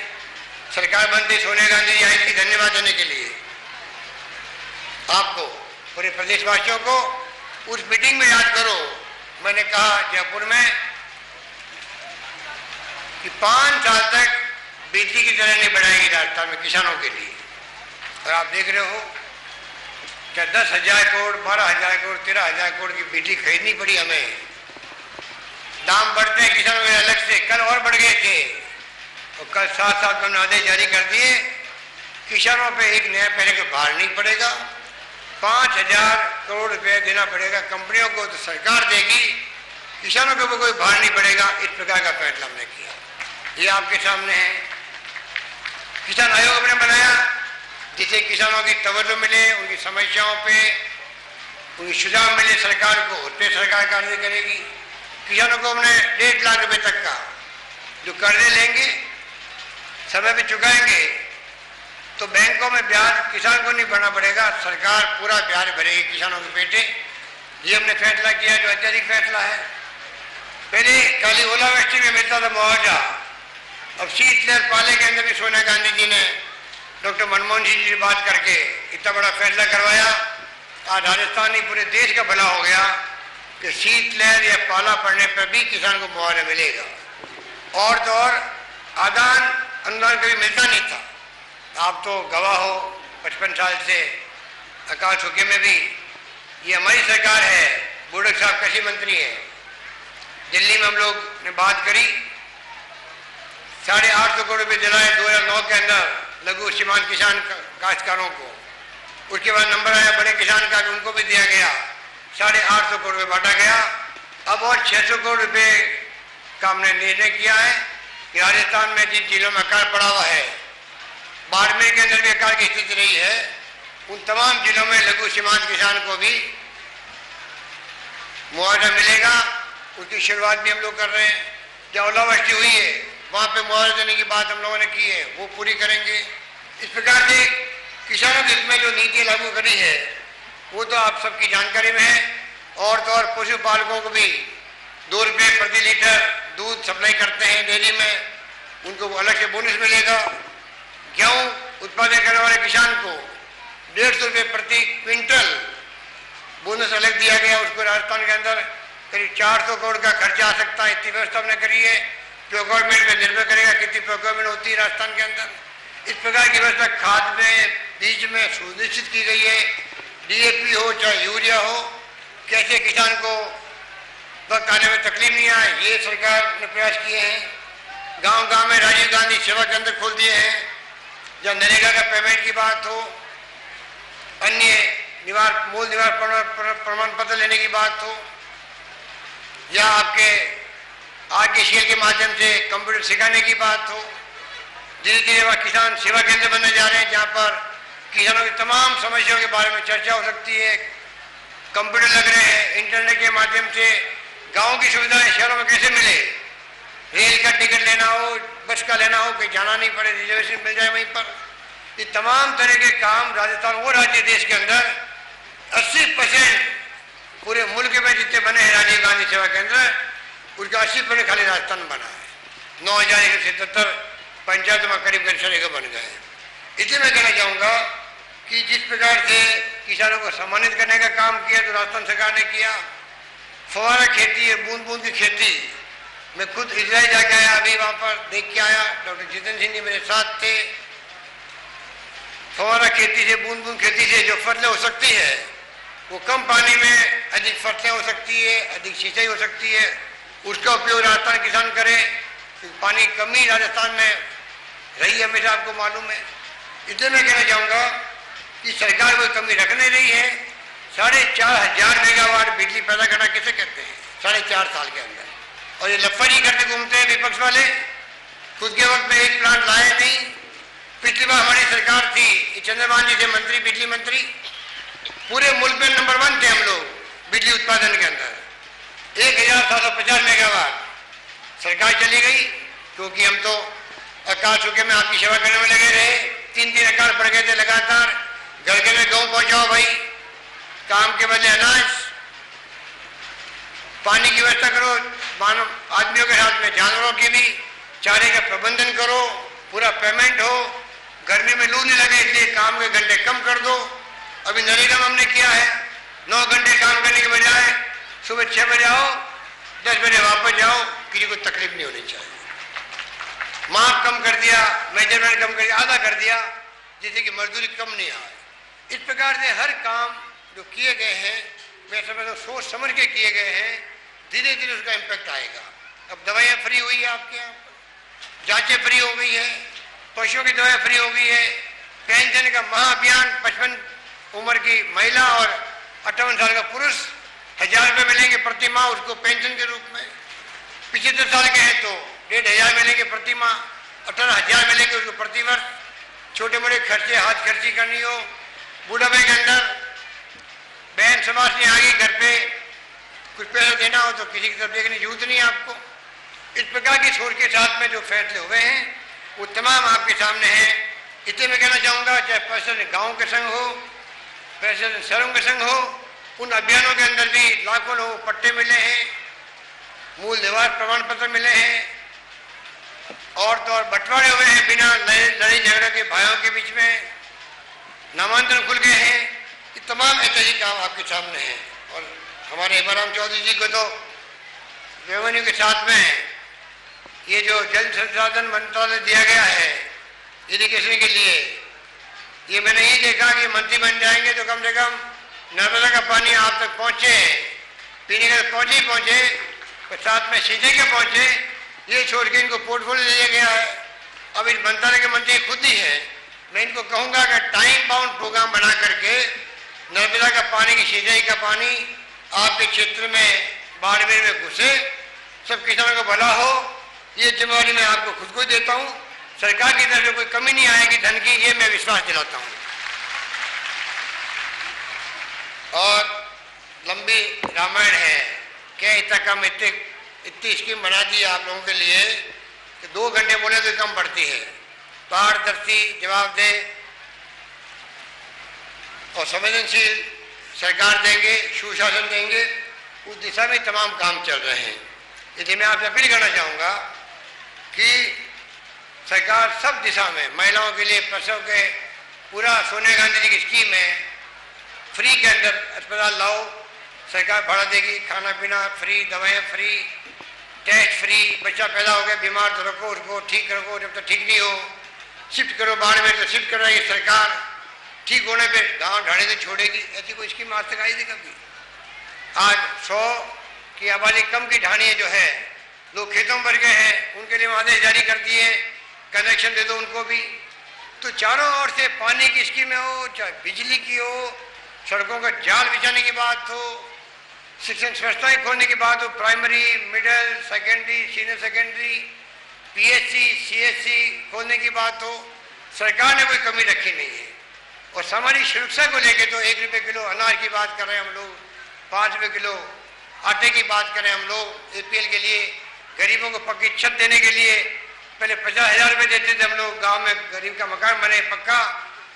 सरकार बनते सोनिया गांधी जी आई थी धन्यवाद देने के लिए आपको, पूरे प्रदेशवासियों को। उस मीटिंग में याद करो, मैंने कहा जयपुर में कि 5 साल तक बिजली की दरें नहीं बढ़ाएगी राजस्थान में किसानों के लिए। और आप देख रहे हो क्या 10,000 करोड़, 12,000 करोड़, 13,000 करोड़ की बिजली खरीदनी पड़ी हमें। दाम बढ़ते हैं किसानों के अलग से, कल और बढ़ गए थे। और कल 7 में आदेश जारी कर दिए, किसानों पे एक नया पहले का भार नहीं पड़ेगा। 5,000 करोड़ रुपए देना पड़ेगा कंपनियों को, तो सरकार देगी, किसानों को कोई भार नहीं पड़ेगा। इस प्रकार का फैसला हमने किया। ये आपके सामने है। किसान आयोग हमने बनाया, जिससे किसानों की तवज्जो मिले, उनकी समस्याओं पे उनकी सुझाव मिले सरकार को, उस पर सरकार कार्य करेगी। किसानों को हमने 1.5 लाख रुपए तक का जो कर्जे लेंगे समय पे चुकाएंगे, तो बैंकों में ब्याज किसान को नहीं भरना पड़ेगा, सरकार पूरा ब्याज भरेगी किसानों के पेटे। ये हमने फैसला किया, जो ऐतिहासिक फैसला है। पहले खाली ओलावृष्टि में मिलता था मुआवजा, अब शीतलहर पाले के अंदर भी सोनिया गांधी जी ने डॉक्टर मनमोहन सिंह जी से बात करके इतना बड़ा फैसला करवाया। आज राजस्थान नहीं पूरे देश का भला हो गया कि शीतलहर या पाला पड़ने पर भी किसान को मुआवजा मिलेगा। और तो और आदान अनुदान कभी मिलता नहीं था। आप तो गवाह हो 55 साल से अकाल सूखे में भी। ये हमारी सरकार है, बुड़क साहब कृषि मंत्री है। दिल्ली में हम लोग ने बात करी, 850 करोड़ रुपये दिलाए 2009 के अंदर लघु सीमांत किसान काश्तकारों को। उसके बाद नंबर आया बड़े किसान का, उनको भी दिया गया, 850 करोड़ रुपये बांटा गया। अब और 600 करोड़ रुपये का हमने निर्णय किया है कि राजस्थान में जिन जिलों में अकाल पड़ा हुआ है, बाड़मेर के अंदर भी अकाल की स्थिति रही है, उन तमाम जिलों में लघु सीमांत किसान को भी मुआवजा मिलेगा। उसकी शुरुआत भी हम लोग कर रहे हैं। जहाँ ओलावृष्टि हुई है वहाँ पे मुआवजा देने की बात हम लोगों ने की है, वो पूरी करेंगे। इस प्रकार से किसानों के हित में जो नीति लागू करी है वो तो आप सबकी जानकारी में है। और तो और पशुपालकों को भी 2 रुपये प्रति लीटर दूध सप्लाई करते हैं डेयरी में, उनको अलग से बोनस मिलेगा। गेहूँ उत्पादन करने वाले किसान को 150 रुपये प्रति क्विंटल बोनस अलग दिया गया। उसको राजस्थान के अंदर करीब 400 करोड़ का खर्चा आ सकता है, इतनी व्यवस्था हमने करी है। प्रोक्योरमेंट में निर्भर करेगा कितनी प्रोक्योरमेंट होती है राजस्थान के अंदर। इस प्रकार की व्यवस्था खाद में, बीज में सुनिश्चित की गई है। DAP हो चाहे यूरिया हो, कैसे किसान को वक्त आने में तकलीफ नहीं आए, ये सरकार ने प्रयास किए हैं। गांव गांव में राजीव गांधी सेवा केंद्र खोल दिए हैं, जब नरेगा का पेमेंट की बात हो, अन्य मूल निवार प्रमाण पत्र लेने की बात हो, या आपके RKCL के माध्यम से कंप्यूटर सिखाने की बात हो। धीरे धीरे वह किसान सेवा केंद्र बनने जा रहे हैं, जहाँ पर किसानों की तमाम समस्याओं के बारे में चर्चा हो सकती है। कंप्यूटर लग रहे हैं, इंटरनेट के माध्यम से गांव की सुविधाएं शहरों में कैसे मिले, रेल का टिकट लेना हो, बस का लेना हो, कहीं जाना नहीं पड़े, रिजर्वेशन मिल जाए वहीं पर। ये तमाम तरह के काम राजस्थान वो राज्य देश के अंदर 80% पूरे मुल्क में जितने बने हैं राजीव गांधी सेवा केंद्र, उसका 80% खाली राजस्थान बना है। 9177 पंचायतों में करीब करीब बन गए। इसलिए मैं कहना चाहूँगा कि जिस प्रकार से किसानों को सम्मानित करने का काम किया तो राजस्थान सरकार ने किया। फव्वारा खेती है, बूंद बूंद की खेती, मैं खुद इजराइल जाके आया, अभी वहाँ पर देख के आया। डॉक्टर जितेंद्र सिंह जी मेरे साथ थे। फव्वारा खेती से, बूंद बूंद खेती से जो फसलें हो सकती है वो कम पानी में अधिक फसलें हो सकती है, अधिक सिंचाई हो सकती है, उसका उपयोग राजस्थान किसान करे। पानी कमी राजस्थान में रही है हमेशा, आपको मालूम है। इसलिए मैं कहना चाहूँगा कि सरकार कोई कमी रख नहीं रही है। 4,500 मेगावाट बिजली पैदा करना किसे कहते हैं 4.5 साल के अंदर, और ये लफड़ी करके घूमते हैं विपक्ष वाले। खुद के वक्त में एक प्लांट लाए नहीं। पिछली बार हमारी सरकार थी, चंद्रमान जी थे मंत्री, बिजली मंत्री, पूरे मुल्क में नंबर 1 थे हम लोग बिजली उत्पादन के अंदर। 1,750 मेगावाट सरकार चली गई, क्योंकि हम तो अकाल सूखे में आपकी सेवा करने में लगे रहे। 3 अकाल पड़ गए थे लगातार। घर घर में गेहूं पहुंचाओ भाई, काम के बदले अनाज, पानी की व्यवस्था करो, मानव आदमियों के साथ में जानवरों की भी, चारे का प्रबंधन करो, पूरा पेमेंट हो, गर्मी में लू नहीं लगे इसलिए काम के घंटे कम कर दो। अभी नरेगा में हमने किया है, 9 घंटे काम करने के बजाय सुबह 6 बजे आओ, 10 बजे वापस जाओ, किसी को तकलीफ नहीं होनी चाहिए। माप कम कर दिया, मेजरमेंट कम कर दिया, आधा कर दिया, जिससे कि मजदूरी कम नहीं आए। इस प्रकार से हर काम जो किए गए हैं, मैं समझता हूँ सोच समझ के किए गए हैं, धीरे धीरे उसका इम्पैक्ट आएगा। अब दवाइयाँ फ्री हुई है आपके यहाँ, जांचें फ्री हो गई है, पशुओं की दवाएं फ्री हो गई है, पेंशन का महाअभियान 55 उम्र की महिला और 58 साल का पुरुष 1000 रुपये मिलेंगे प्रति माह उसको पेंशन के रूप में। 75 साल के हैं तो 1500 मिलेंगे प्रति माह, 18,000 मिलेंगे उसको प्रति वर्ष। छोटे मोटे खर्चे, हाथ खर्ची करनी हो, बुढ़ापे के अंदर बहन समाज ने आगे घर पे कुछ पैसा देना हो तो किसी की तरफ देखने की जरूरत नहीं आपको। इस प्रकार की सोच के साथ में जो फैसले हुए हैं वो तमाम आपके सामने हैं। इसलिए मैं कहना चाहूँगा, चाहे प्रेसिडेंट गाँव के संग हो, प्रेसिडेंट शहरों के संग हो, उन अभियानों के अंदर भी लाखों लोगों को पट्टे मिले हैं, मूल निवास प्रमाण पत्र मिले हैं, और तो और बंटवारे हुए हैं बिना लड़ाई झगड़े के भाइयों के बीच में, नामांतरण खुल गए हैं। ये तमाम ऐतिहासिक काम आपके सामने हैं। और हमारे इमरान चौधरी जी को तो रेवेन्यू के साथ में ये जो जल संसाधन मंत्रालय दिया गया है इरिगेशन के लिए, ये मैंने ही देखा कि मंत्री बन जाएंगे तो कम से कम नर्मदा का पानी आप तक पहुँचे, पीने के पहुँचे, तो साथ में सिंचाई के पहुँचे। ये छोड़ के इनको पोर्टफोलियो दिया गया है। अब इस मंत्रालय के मंत्री खुद ही है। मैं इनको कहूँगा कि टाइम बाउंड प्रोग्राम बना करके नर्मदा का पानी की सिंचाई का पानी आपके क्षेत्र में बाड़मेर में घुसे, सब किसानों को भला हो। ये जिम्मेवारी मैं आपको खुद को देता हूँ। सरकार की तरफ से कोई कमी नहीं आएगी धन की, ये मैं विश्वास दिलाता हूँ। और लंबी रामायण है, क्या इतना कम इतनी स्कीम बना दी है आप लोगों के लिए कि 2 घंटे बोले तो कम पड़ती है। पारदर्शी, जवाबदेह और संवेदनशील सरकार देंगे, सुशासन देंगे, उस दिशा में तमाम काम चल रहे हैं। इसलिए मैं आपसे अपील करना चाहूँगा कि सरकार सब दिशा में महिलाओं के लिए प्रसव के पूरा सोनिया गांधी जी की स्कीम है, फ्री के अंदर अस्पताल लाओ, सरकार भाड़ा देगी, खाना पीना फ्री, दवाएं फ्री, टेस्ट फ्री, बच्चा पैदा हो गया बीमार तो रखो, उसको ठीक रखो, जब तक ठीक नहीं हो शिफ्ट करो, बाढ़ में तो शिफ्ट कराएगी सरकार, ठीक होने पे गांव ढाणे से छोड़ेगी। ऐसी कोई स्कीम आज तक आई थी कभी? आज 100 की आबादी कम की ढाणियाँ जो है, लोग खेतों में भर गए हैं, उनके लिए आदेश जारी कर दिए, कनेक्शन दे दो उनको भी। तो चारों ओर से पानी की स्कीमें हो, चाहे बिजली की हो, सड़कों का जाल बिछाने की बात हो, शिक्षण संस्थाएं खोलने की बात हो, primary, middle, secondary, senior secondary, PHC, CSC खोलने की बात हो, सरकार ने कोई कमी रखी नहीं है। और सामाजिक सुरक्षा को लेकर तो 1 रुपये किलो अनाज की बात कर रहे हैं हम लोग, 5 रुपये किलो आटे की बात करें हम लोग, एपीएल के लिए गरीबों को पक्की छत देने के लिए पहले 50,000 रुपये देते थे हम लोग, गांव में गरीब का मकान बने पक्का,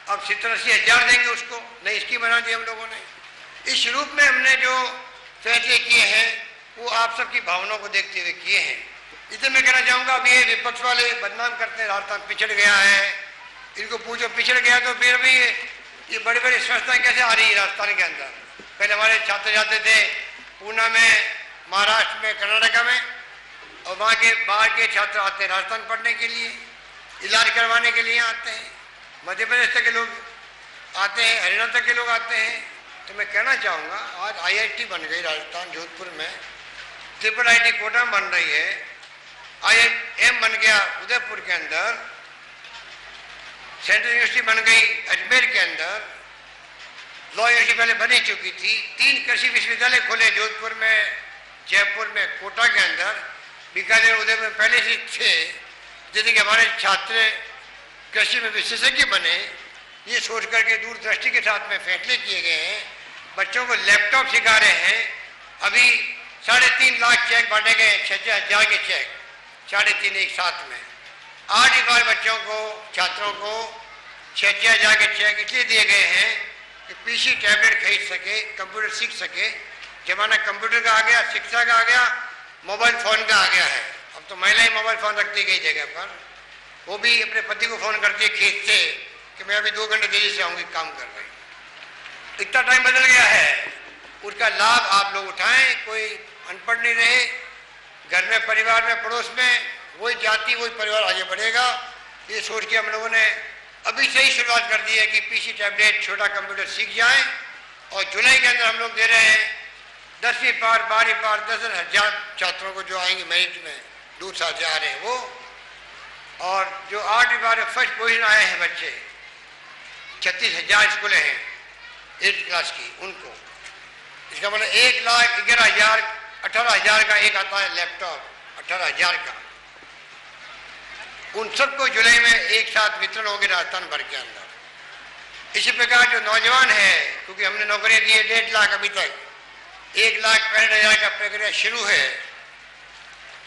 अब 70-80 हज़ार देंगे उसको, नई स्कीम बना दी हम लोगों ने। इस रूप में हमने जो फैसले किए हैं वो आप सबकी भावनाओं को देखते हुए किए हैं। इसे मैं कहना चाहूँगा, अब ये विपक्ष वाले बदनाम करते हैं राजस्थान पिछड़ गया है, इनको पूछो पिछड़ गया तो फिर भी ये बड़ी बड़ी संस्थाएं कैसे आ रही है राजस्थान के अंदर? पहले हमारे छात्र जाते थे पूना में, महाराष्ट्र में, कर्नाटक में, और वहाँ के बाहर के छात्र आते हैं राजस्थान पढ़ने के लिए, इलाज करवाने के लिए आते हैं, मध्य प्रदेश तक के लोग आते हैं, हरियाणा तक के लोग आते हैं। तो मैं कहना चाहूँगा, आज आईआईटी बन गई राजस्थान जोधपुर में, ट्रिपल आईटी कोटा में बन रही है, आईआईएम बन गया उदयपुर के अंदर, सेंट्रल यूनिवर्सिटी बन गई अजमेर के अंदर, लॉ यूनिवर्सिटी पहले बनी चुकी थी, 3 कृषि विश्वविद्यालय खोले जोधपुर में, जयपुर में, कोटा के अंदर, बीकानेर, उदयपुर में पहले से थे, जिससे कि हमारे छात्र कृषि में विशेषज्ञ बने। ये सोच करके दूरदृष्टि के साथ में फैसले किए गए हैं। बच्चों को लैपटॉप सिखा रहे हैं। अभी 3.5 लाख चेक बांटे गए, 6 हज़ार के चेक, 3.5 एक साथ में। 8 बार बच्चों को, छात्रों को 6 हज़ार के चेक इसलिए दिए गए हैं कि पीसी टैबलेट खरीद सके, कंप्यूटर सीख सके। जमाना कंप्यूटर का आ गया, शिक्षा का आ गया, मोबाइल फ़ोन का आ गया है। अब तो महिलाएं मोबाइल फ़ोन रखती गई जगह पर, वो भी अपने पति को फ़ोन करती है खेत से कि मैं अभी 2 घंटे देरी से आऊँगी, काम कर रही। इतना टाइम बदल गया है, उसका लाभ आप लोग उठाएं, कोई अनपढ़ नहीं रहे। घर में, परिवार में, पड़ोस में वही जाति, वही परिवार आगे बढ़ेगा। ये सोच के हम लोगों ने अभी से ही शुरुआत कर दी है कि पीसी टैबलेट, छोटा कंप्यूटर सीख जाएं। और जुलाई के अंदर हम लोग दे रहे हैं 10वीं पार, 12वीं पार 10,000 छात्रों को जो आएंगे मेरिट में, दूर से आ रहे हैं वो। और जो 8वीं बार फर्स्ट पोजीशन आए हैं बच्चे, 36,000 स्कूलें हैं 8th क्लास की, उनको, इसका मतलब 1,11,000, 18,000 का एक आता है लैपटॉप, 18,000 का। उन सबको जुलाई में एक साथ वितरण होगी राजस्थान भर के अंदर। इसी प्रकार जो नौजवान है, क्योंकि हमने नौकरी दी है 1.5 लाख, अभी तक 1,65,000 का प्रक्रिया शुरू है।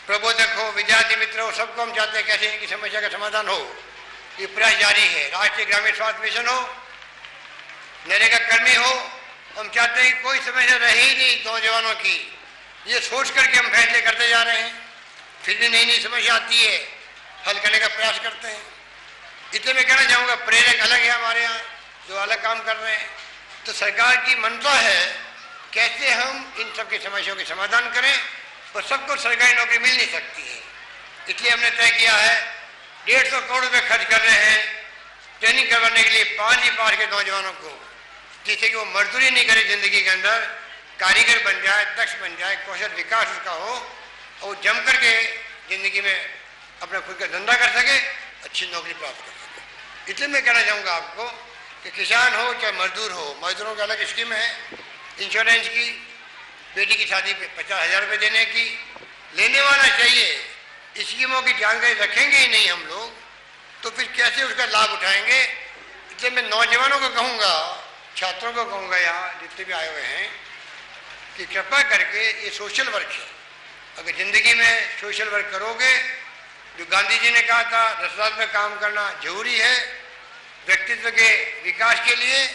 प्रबोधक हो, विद्यार्थी मित्र हो, सबको हम चाहते हैं कैसे इनकी समस्या का समाधान हो, ये प्रयास जारी है। राष्ट्रीय ग्रामीण स्वास्थ्य मिशन हो, नरेगा कर्मी हो, हम चाहते हैं कोई समस्या रही ही नहीं नौजवानों की। ये सोच करके हम फैसले करते जा रहे हैं, फिर भी नई नई समस्या आती है, हल करने का प्रयास करते हैं। इतने में कहना चाहूँगा, प्रेरक अलग है हमारे यहाँ जो अलग काम कर रहे हैं। तो सरकार की मंशा है कैसे हम इन सब की समस्याओं के समाधान करें, और सबको सरकारी नौकरी मिल नहीं सकती है। इसलिए हमने तय किया है 150 करोड़ रुपये खर्च कर रहे हैं ट्रेनिंग करवाने के लिए 5वीं पार के नौजवानों को, जिससे कि वो मजदूरी नहीं करे, जिंदगी के अंदर कारीगर बन जाए, दक्ष बन जाए, कौशल विकास उसका हो, और जम करके जिंदगी में अपना खुद का धंधा कर सके, अच्छी नौकरी प्राप्त कर सके। इसलिए मैं कहना चाहूँगा आपको कि किसान हो चाहे मजदूर हो, मजदूरों की अलग स्कीम है, इंश्योरेंस की, बेटी की शादी पे 50,000 रुपये देने की, लेने वाला चाहिए। स्कीमों की जानकारी रखेंगे ही नहीं हम लोग, तो फिर कैसे उसका लाभ उठाएंगे। इसलिए मैं नौजवानों को कहूँगा, छात्रों को कहूँगा, यहाँ जितने भी आए हुए हैं, कि कृपा करके ये सोशल वर्क है। अगर ज़िंदगी में सोशल वर्क करोगे, जो गांधी जी ने कहा था रसायन में काम करना जरूरी है व्यक्तित्व के विकास के लिए,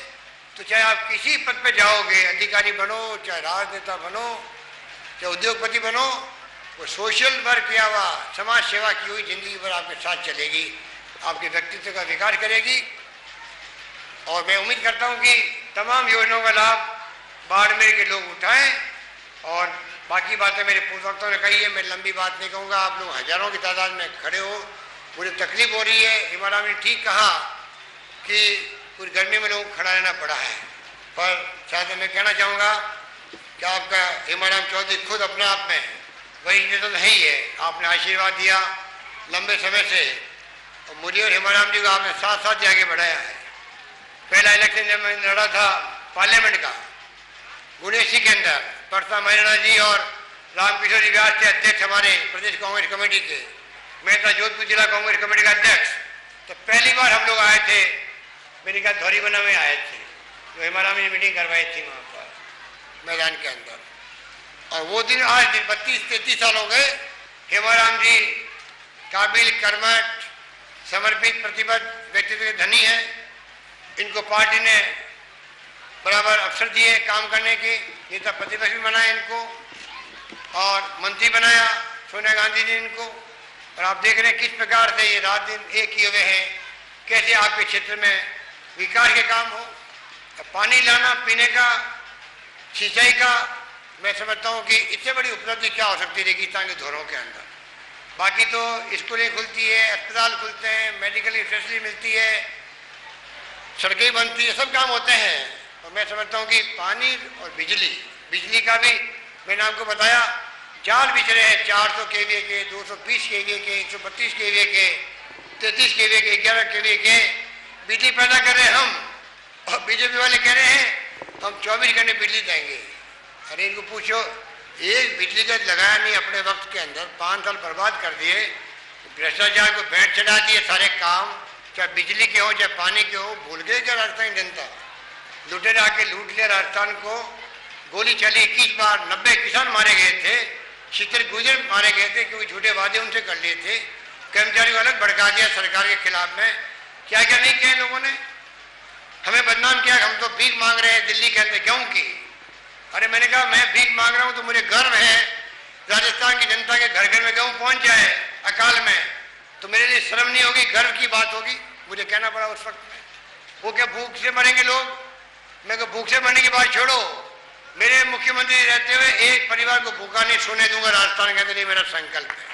तो चाहे आप किसी पद पे जाओगे, अधिकारी बनो, चाहे राजनेता बनो, चाहे उद्योगपति बनो, वो सोशल वर्क किया हुआ, समाज सेवा की हुई जिंदगी भर आपके साथ चलेगी, आपके व्यक्तित्व का विकास करेगी। और मैं उम्मीद करता हूं कि तमाम योजनाओं का लाभ बाड़मेर के लोग उठाएं। और बाकी बातें मेरे पूर्ववक्ताओं ने कही है, मैं लंबी बात नहीं कहूँगा। आप लोग हजारों की तादाद में खड़े हो, मुझे तकलीफ हो रही है। इमरान ने ठीक कहा कि पूरी गर्मी में लोगों को खड़ा रहना पड़ा है, पर शायद मैं कहना चाहूँगा कि आपका इमरान चौधरी खुद अपने आप में वही नेता तो है ही है। आपने आशीर्वाद दिया लंबे समय से, और मुझे और हिमाराम जी को आपने साथ साथ जाके बढ़ाया है। पहला इलेक्शन जब मैं लड़ा था पार्लियामेंट का गुणेशी के अंदर, परसा महिला जी और रामकिशोर जी व्यास के अध्यक्ष हमारे प्रदेश कांग्रेस कमेटी के, मैं था जोधपुर जिला कांग्रेस कमेटी का अध्यक्ष। तो पहली बार हम लोग आए थे, मेरे ख्याल धौरीबना में आए थे, जो हिमाराम ने मीटिंग करवाई थी वहाँ पर मैदान के अंदर। और वो दिन आज दिन 32-33 साल हो गए। हेमाराम जी काबिल, कर्मठ, समर्पित, प्रतिबद्ध व्यक्तित्व के धनी है। इनको पार्टी ने बराबर अवसर दिए काम करने के, नेता प्रतिपक्ष भी बनाया इनको और मंत्री बनाया सोनिया गांधी जी इनको। और आप देख रहे हैं किस प्रकार से ये रात दिन एक किए हुए हैं, कैसे आपके क्षेत्र में विकास के काम हो। पानी लाना, पीने का, सिंचाई का, मैं समझता हूँ कि इससे बड़ी उपलब्धि क्या हो सकती है रेगिस्तान के धोरों के अंदर। बाकी तो स्कूलें खुलती है, अस्पताल खुलते हैं, मेडिकल फैसिलिटी मिलती है, सड़कें बनती है, सब काम होते हैं। और मैं समझता हूँ कि पानी और बिजली का भी मैंने आपको बताया, जाल बिछ रहे हैं 400 केवीए के, 220 केवीए के, 132 केवीए के, 33 केवीए के, 11 केवीए के बिजली पैदा कर रहे हैं हम। और बीजेपी वाले कह रहे हैं हम 24 घंटे बिजली देंगे। अरे इनको पूछो, एक बिजली का लगाया नहीं अपने वक्त के अंदर, 5 साल बर्बाद कर दिए, भ्रष्टाचार को भेंट चढ़ा दिए सारे काम, चाहे बिजली के हो चाहे पानी के हो। भूल गए क्या राजस्थान की जनता? लुटेरे आके लूट लिया राजस्थान को, गोली चली 21 बार, 90 किसान मारे गए थे, 70 गुजर मारे गए थे क्योंकि झूठे वादे उनसे कर लिए थे। कर्मचारी को अलग भड़का दिया सरकार के खिलाफ में। क्या क्या नहीं किया लोगों ने, हमें बदनाम किया। हम तो भीख मांग रहे हैं दिल्ली के अंदर गेहूं की। अरे मैंने कहा मैं भीख मांग रहा हूं तो मुझे गर्व है राजस्थान की जनता के घर घर में गेहूं पहुंच जाए अकाल में, तो मेरे लिए शर्म नहीं होगी, गर्व की बात होगी। मुझे कहना पड़ा उस वक्त में, वो क्या भूख से मरेंगे लोग? मैं कहा भूख से मरने की बात छोड़ो, मेरे मुख्यमंत्री रहते हुए एक परिवार को भूखा नहीं सोने दूंगा राजस्थान के अंदर, ये मेरा संकल्प है।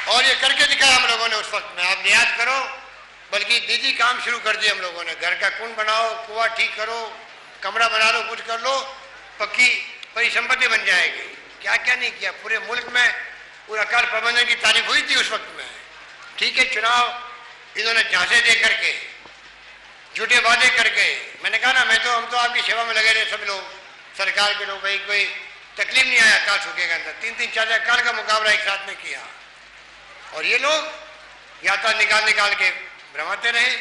और ये करके दिखाया हम लोगों ने उस वक्त में। आप याद करो, बल्कि निजी काम शुरू कर दिए हम लोगों ने। घर का कुंड बनाओ, कुआं ठीक करो, कमरा बना लो, कुछ कर लो, पक्की परिसंपत्ति बन जाएगी। क्या क्या नहीं किया पूरे मुल्क में। पूरा अकाल प्रबंधन की तारीफ हुई थी उस वक्त में। ठीक है, चुनाव इन्होंने झांसे दे करके, झूठे वादे करके। मैंने कहा ना, हम तो आपकी सेवा में लगे रहे सब लोग, सरकार के लोग। भाई कोई तकलीफ नहीं आया अकाल सूखे के अंदर। 3-3 4 अकाल का मुकाबला एक साथ में किया, और ये लोग यात्रा निकाल के भ्रमाते रहे।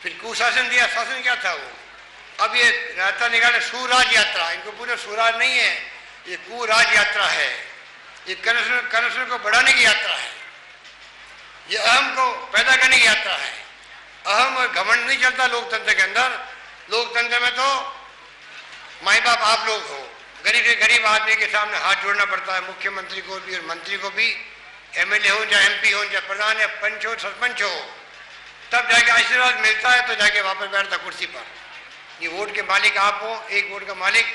फिर कुशासन दिया। शासन क्या था वो? अब ये यात्रा निकाले सुराज यात्रा, इनको पूरे सुराज नहीं है, ये कुराज यात्रा है। ये करप्शन को बढ़ाने की यात्रा है, ये अहम को पैदा करने की यात्रा है। अहम और घमंड नहीं चलता लोकतंत्र के अंदर। लोकतंत्र में तो माई बाप आप लोग हो। गरीब से गरीब आदमी के सामने हाथ जोड़ना पड़ता है, मुख्यमंत्री को भी और मंत्री को भी, एमएलए हो चाहे एमपी हो चाहे प्रधान या पंच हो सरपंच हो, तब जाके आशीर्वाद मिलता है, तो जाके वापस बैठता कुर्सी पर। ये वोट के मालिक आप हो, एक वोट का मालिक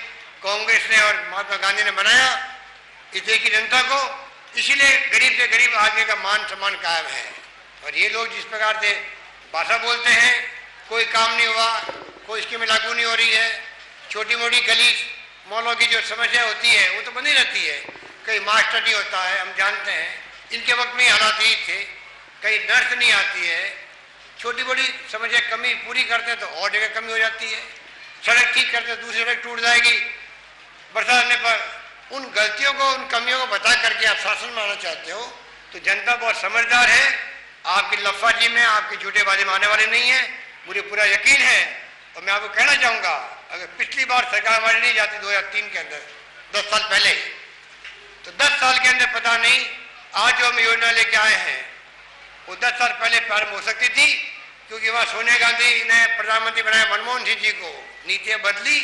कांग्रेस ने और महात्मा गांधी ने बनाया इस देश की जनता को। इसीलिए गरीब से गरीब आदमी का मान सम्मान कायम है। और ये लोग जिस प्रकार से भाषा बोलते हैं, कोई काम नहीं हुआ, कोई स्कीम लागू नहीं हो रही है, छोटी मोटी गली मॉलों की जो समस्या होती है वो तो बनी रहती है। कहीं मास्टर नहीं होता है, हम जानते हैं, इनके वक्त में हालात ही थे। कहीं नर्स नहीं आती है, छोटी बड़ी समस्या कमी पूरी करते हैं तो और जगह कमी हो जाती है। सड़क ठीक करते हैं, दूसरी सड़क टूट जाएगी बरसात आने पर। उन गलतियों को, उन कमियों को बता करके आप शासन में आना चाहते हो, तो जनता बहुत समझदार है। आपकी लफाजी में, आपकी झूठेबाजी में आने वाली नहीं है, मुझे पूरा यकीन है। और मैं आपको कहना चाहूँगा, अगर पिछली बार सरकार हमारी नहीं जाती 2003 के अंदर, 10 साल पहले, तो 10 साल के अंदर पता नहीं आज जो हम योजना लेके आए हैं वो 10 साल पहले प्रारंभ हो सकती थी। क्योंकि वहाँ सोनिया गांधी ने प्रधानमंत्री बनाया मनमोहन सिंह जी को, नीतियाँ बदली,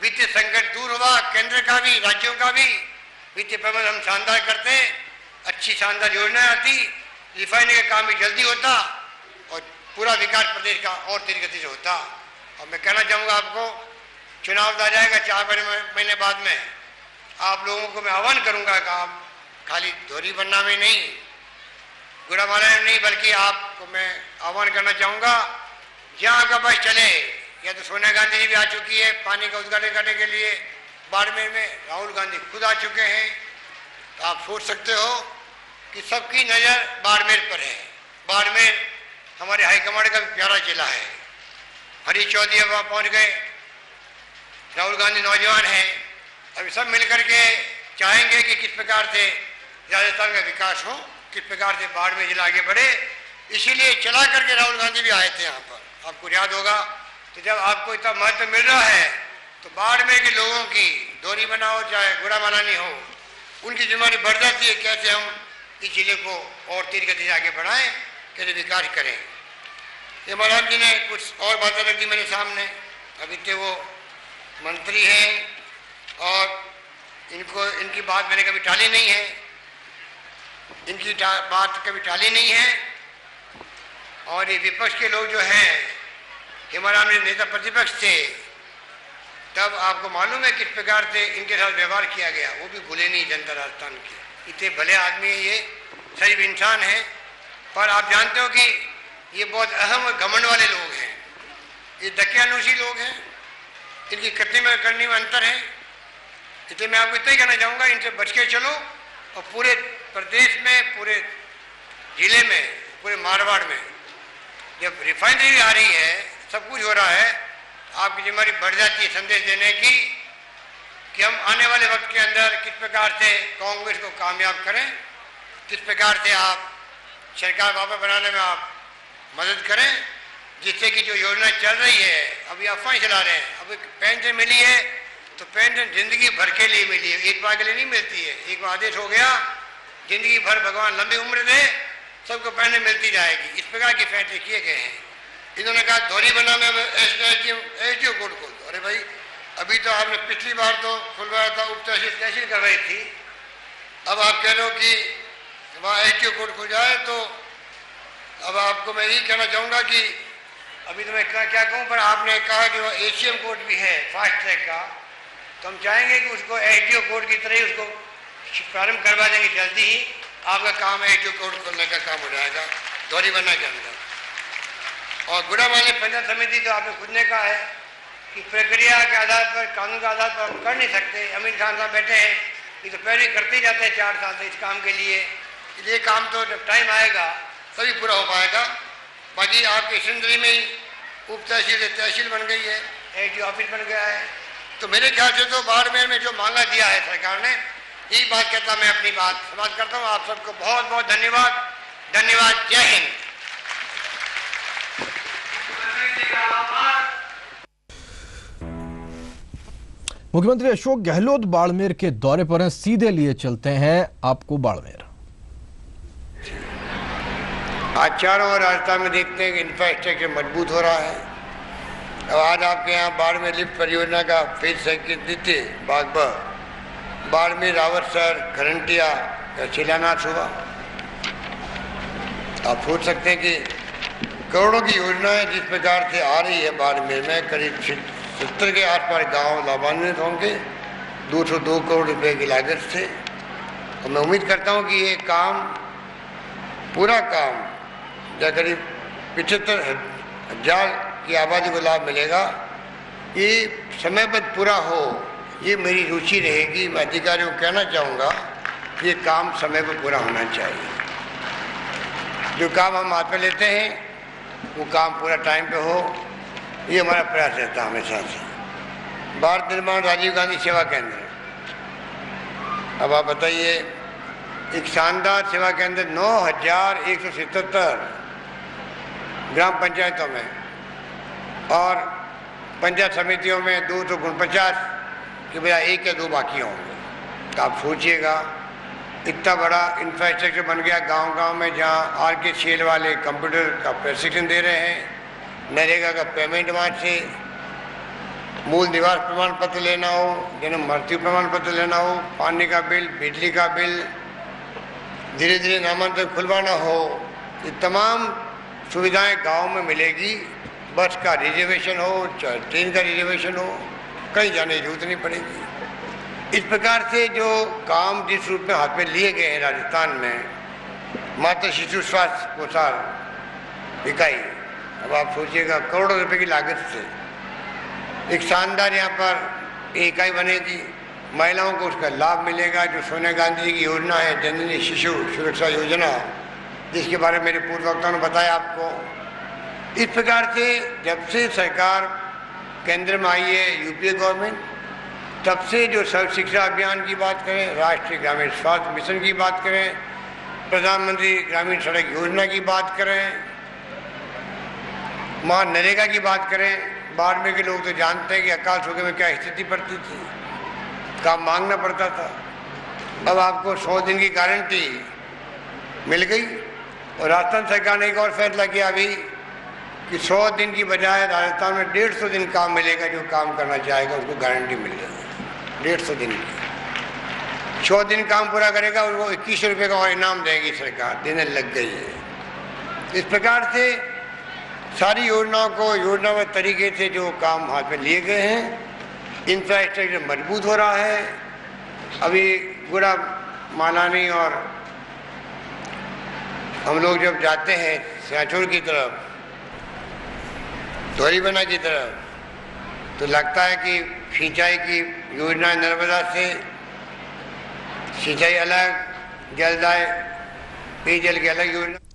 वित्तीय संकट दूर हुआ, केंद्र का भी राज्यों का भी वित्तीय प्रबंधन हम शानदार करते, अच्छी शानदार योजनाएं आती, रिफाइनरी का काम भी जल्दी होता और पूरा विकास प्रदेश का और तेज गति से होता। और मैं कहना चाहूँगा आपको, चुनाव आ जाएगा 4 महीने बाद में, आप लोगों को मैं आह्वान करूँगा कि आप खाली धोरी बनना में नहीं, गुड़ामाला में नहीं, बल्कि आपको मैं आह्वान करना चाहूँगा, जहाँ का बस चले, या तो सोनिया गांधी जी भी आ चुकी है पानी का उद्घाटन करने के लिए, बाड़मेर में राहुल गांधी खुद आ चुके हैं, तो आप सोच सकते हो कि सबकी नज़र बाड़मेर पर है। बाड़मेर हमारे हाईकमांड का भी प्यारा जिला है। हरीश चौधरी वहाँ पहुँच गए, राहुल गांधी नौजवान हैं, अभी सब मिलकर के चाहेंगे कि किस प्रकार से राजस्थान का विकास हो, किस प्रकार से बाड़मेर जिला आगे बढ़े। इसीलिए चला करके राहुल गांधी भी आए थे यहाँ पर, आपको याद होगा। तो जब आपको इतना महत्व मिल रहा है तो बाड़मेर के लोगों की डोरी बना हो चाहे गुड़ामालानी हो, उनकी जिम्मेदारी बढ़ जाती है, कैसे हम इस जिले को और तेज गति से आगे बढ़ाएं, कैसे विकास करें। ये महाराज जी ने कुछ और बातें रख दी मेरे सामने, अभी तो वो मंत्री हैं और इनकी बात मैंने कभी टाली नहीं है, इनकी बात कभी टाली नहीं है। और ये विपक्ष के लोग जो हैं, हिमाराम में नेता प्रतिपक्ष थे, तब आपको मालूम है किस प्रकार से इनके साथ व्यवहार किया गया, वो भी भूले नहीं जनता राजस्थान की। इतने भले आदमी है, ये शरीफ इंसान है, पर आप जानते हो कि ये बहुत अहम और घमंड वाले लोग हैं, ये दकियानूसी लोग हैं, इनकी कृति में करने में अंतर है। इसलिए मैं आपको इतना ही कहना चाहूँगा, इनसे बच के चलो और पूरे प्रदेश में, पूरे जिले में, पूरे मारवाड़ में जब रिफाइनरी आ रही है, सब कुछ हो रहा है, आपकी जिम्मेदारी बढ़ जाती है संदेश देने की कि हम आने वाले वक्त के अंदर किस प्रकार से कांग्रेस को कामयाब करें, किस प्रकार से आप सरकार वापस बनाने में आप मदद करें, जिससे कि जो योजना चल रही है, अभी अफवाह चला रहे हैं, अभी पेंशन मिली है तो पेंशन जिंदगी भर के लिए मिली है, एक बार के लिए नहीं मिलती है। एक बार आदेश हो गया, जिंदगी भर भगवान लंबी उम्र दे, सबको पेंशन मिलती जाएगी, इस प्रकार के फैसले किए गए हैं। इन्होंने कहा धोरी बना में एसडीओ कोर्ट खोल दो। अरे भाई, अभी तो आपने पिछली बार तो खुलवाया था, उप तहसील कर रही थी, अब आप कह रहे हो कि वहाँ एसडीओ कोर्ट खुल जाए। तो अब आपको मैं यही कहना चाहूँगा कि अभी तो मैं क्या कहूँ, पर आपने कहा कि वह एसीएम कोर्ट भी है फास्ट ट्रैक का, तो हम चाहेंगे कि उसको एसडीओ कोर्ट की तरह ही उसको प्रारंभ करवा देंगे जल्दी ही। आपका काम एसडीओ कोर्ट खोलने का काम हो जाएगा धोरी बना के अंदर। और गुड़ामाली पंचायत समिति तो आपने खुद ने कहा है कि प्रक्रिया के आधार पर, कानून के आधार पर हम कर नहीं सकते। अमीर खान साहब बैठे हैं, ये तो पहले करते ही जाते हैं 4 साल से इस काम के लिए। ये काम तो जब टाइम आएगा तभी पूरा हो पाएगा। बाकी आपके सिंदरी में ही उप तहसील से तहसील बन गई है, एसडीओ ऑफिस बन गया है। तो मेरे ख्याल से तो बाड़मेर में जो मांगा दिया है सरकार ने, यही बात कहता मैं अपनी बात समाप्त करता हूँ। आप सबको बहुत बहुत धन्यवाद। धन्यवाद। जय हिंद। मुख्यमंत्री अशोक गहलोत बाड़मेर के दौरे पर हैं, सीधे लिए चलते हैं आपको बाड़मेर। आज चारों ओर राजस्थान में देखते हैं कि इंफ्रास्ट्रक्चर मजबूत हो रहा है। अब आज आपके यहाँ बाड़मेर लिफ्ट परियोजना का फेज सेकंड द्वितीय भाग बाड़मेर रावतसर खरंटिया का शिलान्यास हुआ। आप सोच सकते हैं कि करोड़ों की योजनाएं जिस प्रकार से आ रही है बाड़मेर में, करीब 70 के आसपास गांव लाभान्वित होंगे, 202 करोड़ रुपए की लागत से। और मैं उम्मीद करता हूं कि ये काम, पूरा काम, जो करीब 75,000 की आबादी को लाभ मिलेगा, ये समयबद्ध पूरा हो, ये मेरी रुचि रहेगी। मैं अधिकारियों को कहना चाहूँगा ये काम समय पर पूरा होना चाहिए। जो काम हम हाथ में लेते हैं वो काम पूरा टाइम पे हो, ये हमारा प्रयास रहता है हमेशा से। भारत निर्माण राजीव गांधी सेवा केंद्र, अब आप बताइए, एक शानदार सेवा केंद्र 9,177 ग्राम पंचायतों में और पंचायत समितियों में 249 के बजाय 1 या 2 बाकी होंगे। तो आप सोचिएगा इतना बड़ा इंफ्रास्ट्रक्चर बन गया गांव-गांव में, जहां आर.के. शेल वाले कंप्यूटर का प्रशिक्षण दे रहे हैं, नरेगा का पेमेंट वहाँ से, मूल निवास प्रमाण पत्र लेना हो, जन्म मृत्यु प्रमाण पत्र लेना हो, पानी का बिल, बिजली का बिल, धीरे धीरे नामांतरण खुलवाना हो, ये तमाम सुविधाएं गांव में मिलेगी। बस का रिजर्वेशन हो, चाहे ट्रेन का रिजर्वेशन हो, कहीं जाने की जरूरत नहीं पड़ेगी। इस प्रकार से जो काम जिस रूप में हाथ में लिए गए हैं राजस्थान में, माता शिशु स्वास्थ्य प्रसार इकाई, अब आप सोचिएगा करोड़ों रुपए की लागत से एक शानदार यहाँ पर इकाई बनेगी, महिलाओं को उसका लाभ मिलेगा। जो सोनिया गांधी जी की योजना है जननी शिशु सुरक्षा योजना, जिसके बारे में मेरे पूर्व वक्ताओं ने बताया आपको, इस प्रकार से जब से सरकार केंद्र में आई है यूपीए गवर्नमेंट, तब से जो सर्व शिक्षा अभियान की बात करें, राष्ट्रीय ग्रामीण स्वास्थ्य मिशन की बात करें, प्रधानमंत्री ग्रामीण सड़क योजना की बात करें, नरेगा की बात करें, बाड़मेर के लोग तो जानते हैं कि अकाल सूखे में क्या स्थिति पड़ती थी, काम मांगना पड़ता था। अब आपको 100 दिन की गारंटी मिल गई और राजस्थान सरकार ने एक और फैसला किया अभी कि 100 दिन की बजाय राजस्थान में 150 दिन काम मिलेगा। जो काम करना चाहेगा उसको गारंटी मिल जाएगी 150 दिन की। 100 दिन काम पूरा करेगा उनको 21 रुपये का और इनाम देगी सरकार, देने लग गई है। इस प्रकार से सारी योजनाओं को योजनाबद्ध तरीके से जो काम हाथ में लिए गए हैं, इंफ्रास्ट्रक्चर मजबूत हो रहा है। अभी गुड़ा मालानी और हम लोग जब जाते हैं सियाचुर की तरफ, धोरीबना की तरफ, तो लगता है कि सिंचाई की योजना नर्मदा से सिंचाई अलग, जलदाय पेयजल की अलग योजना।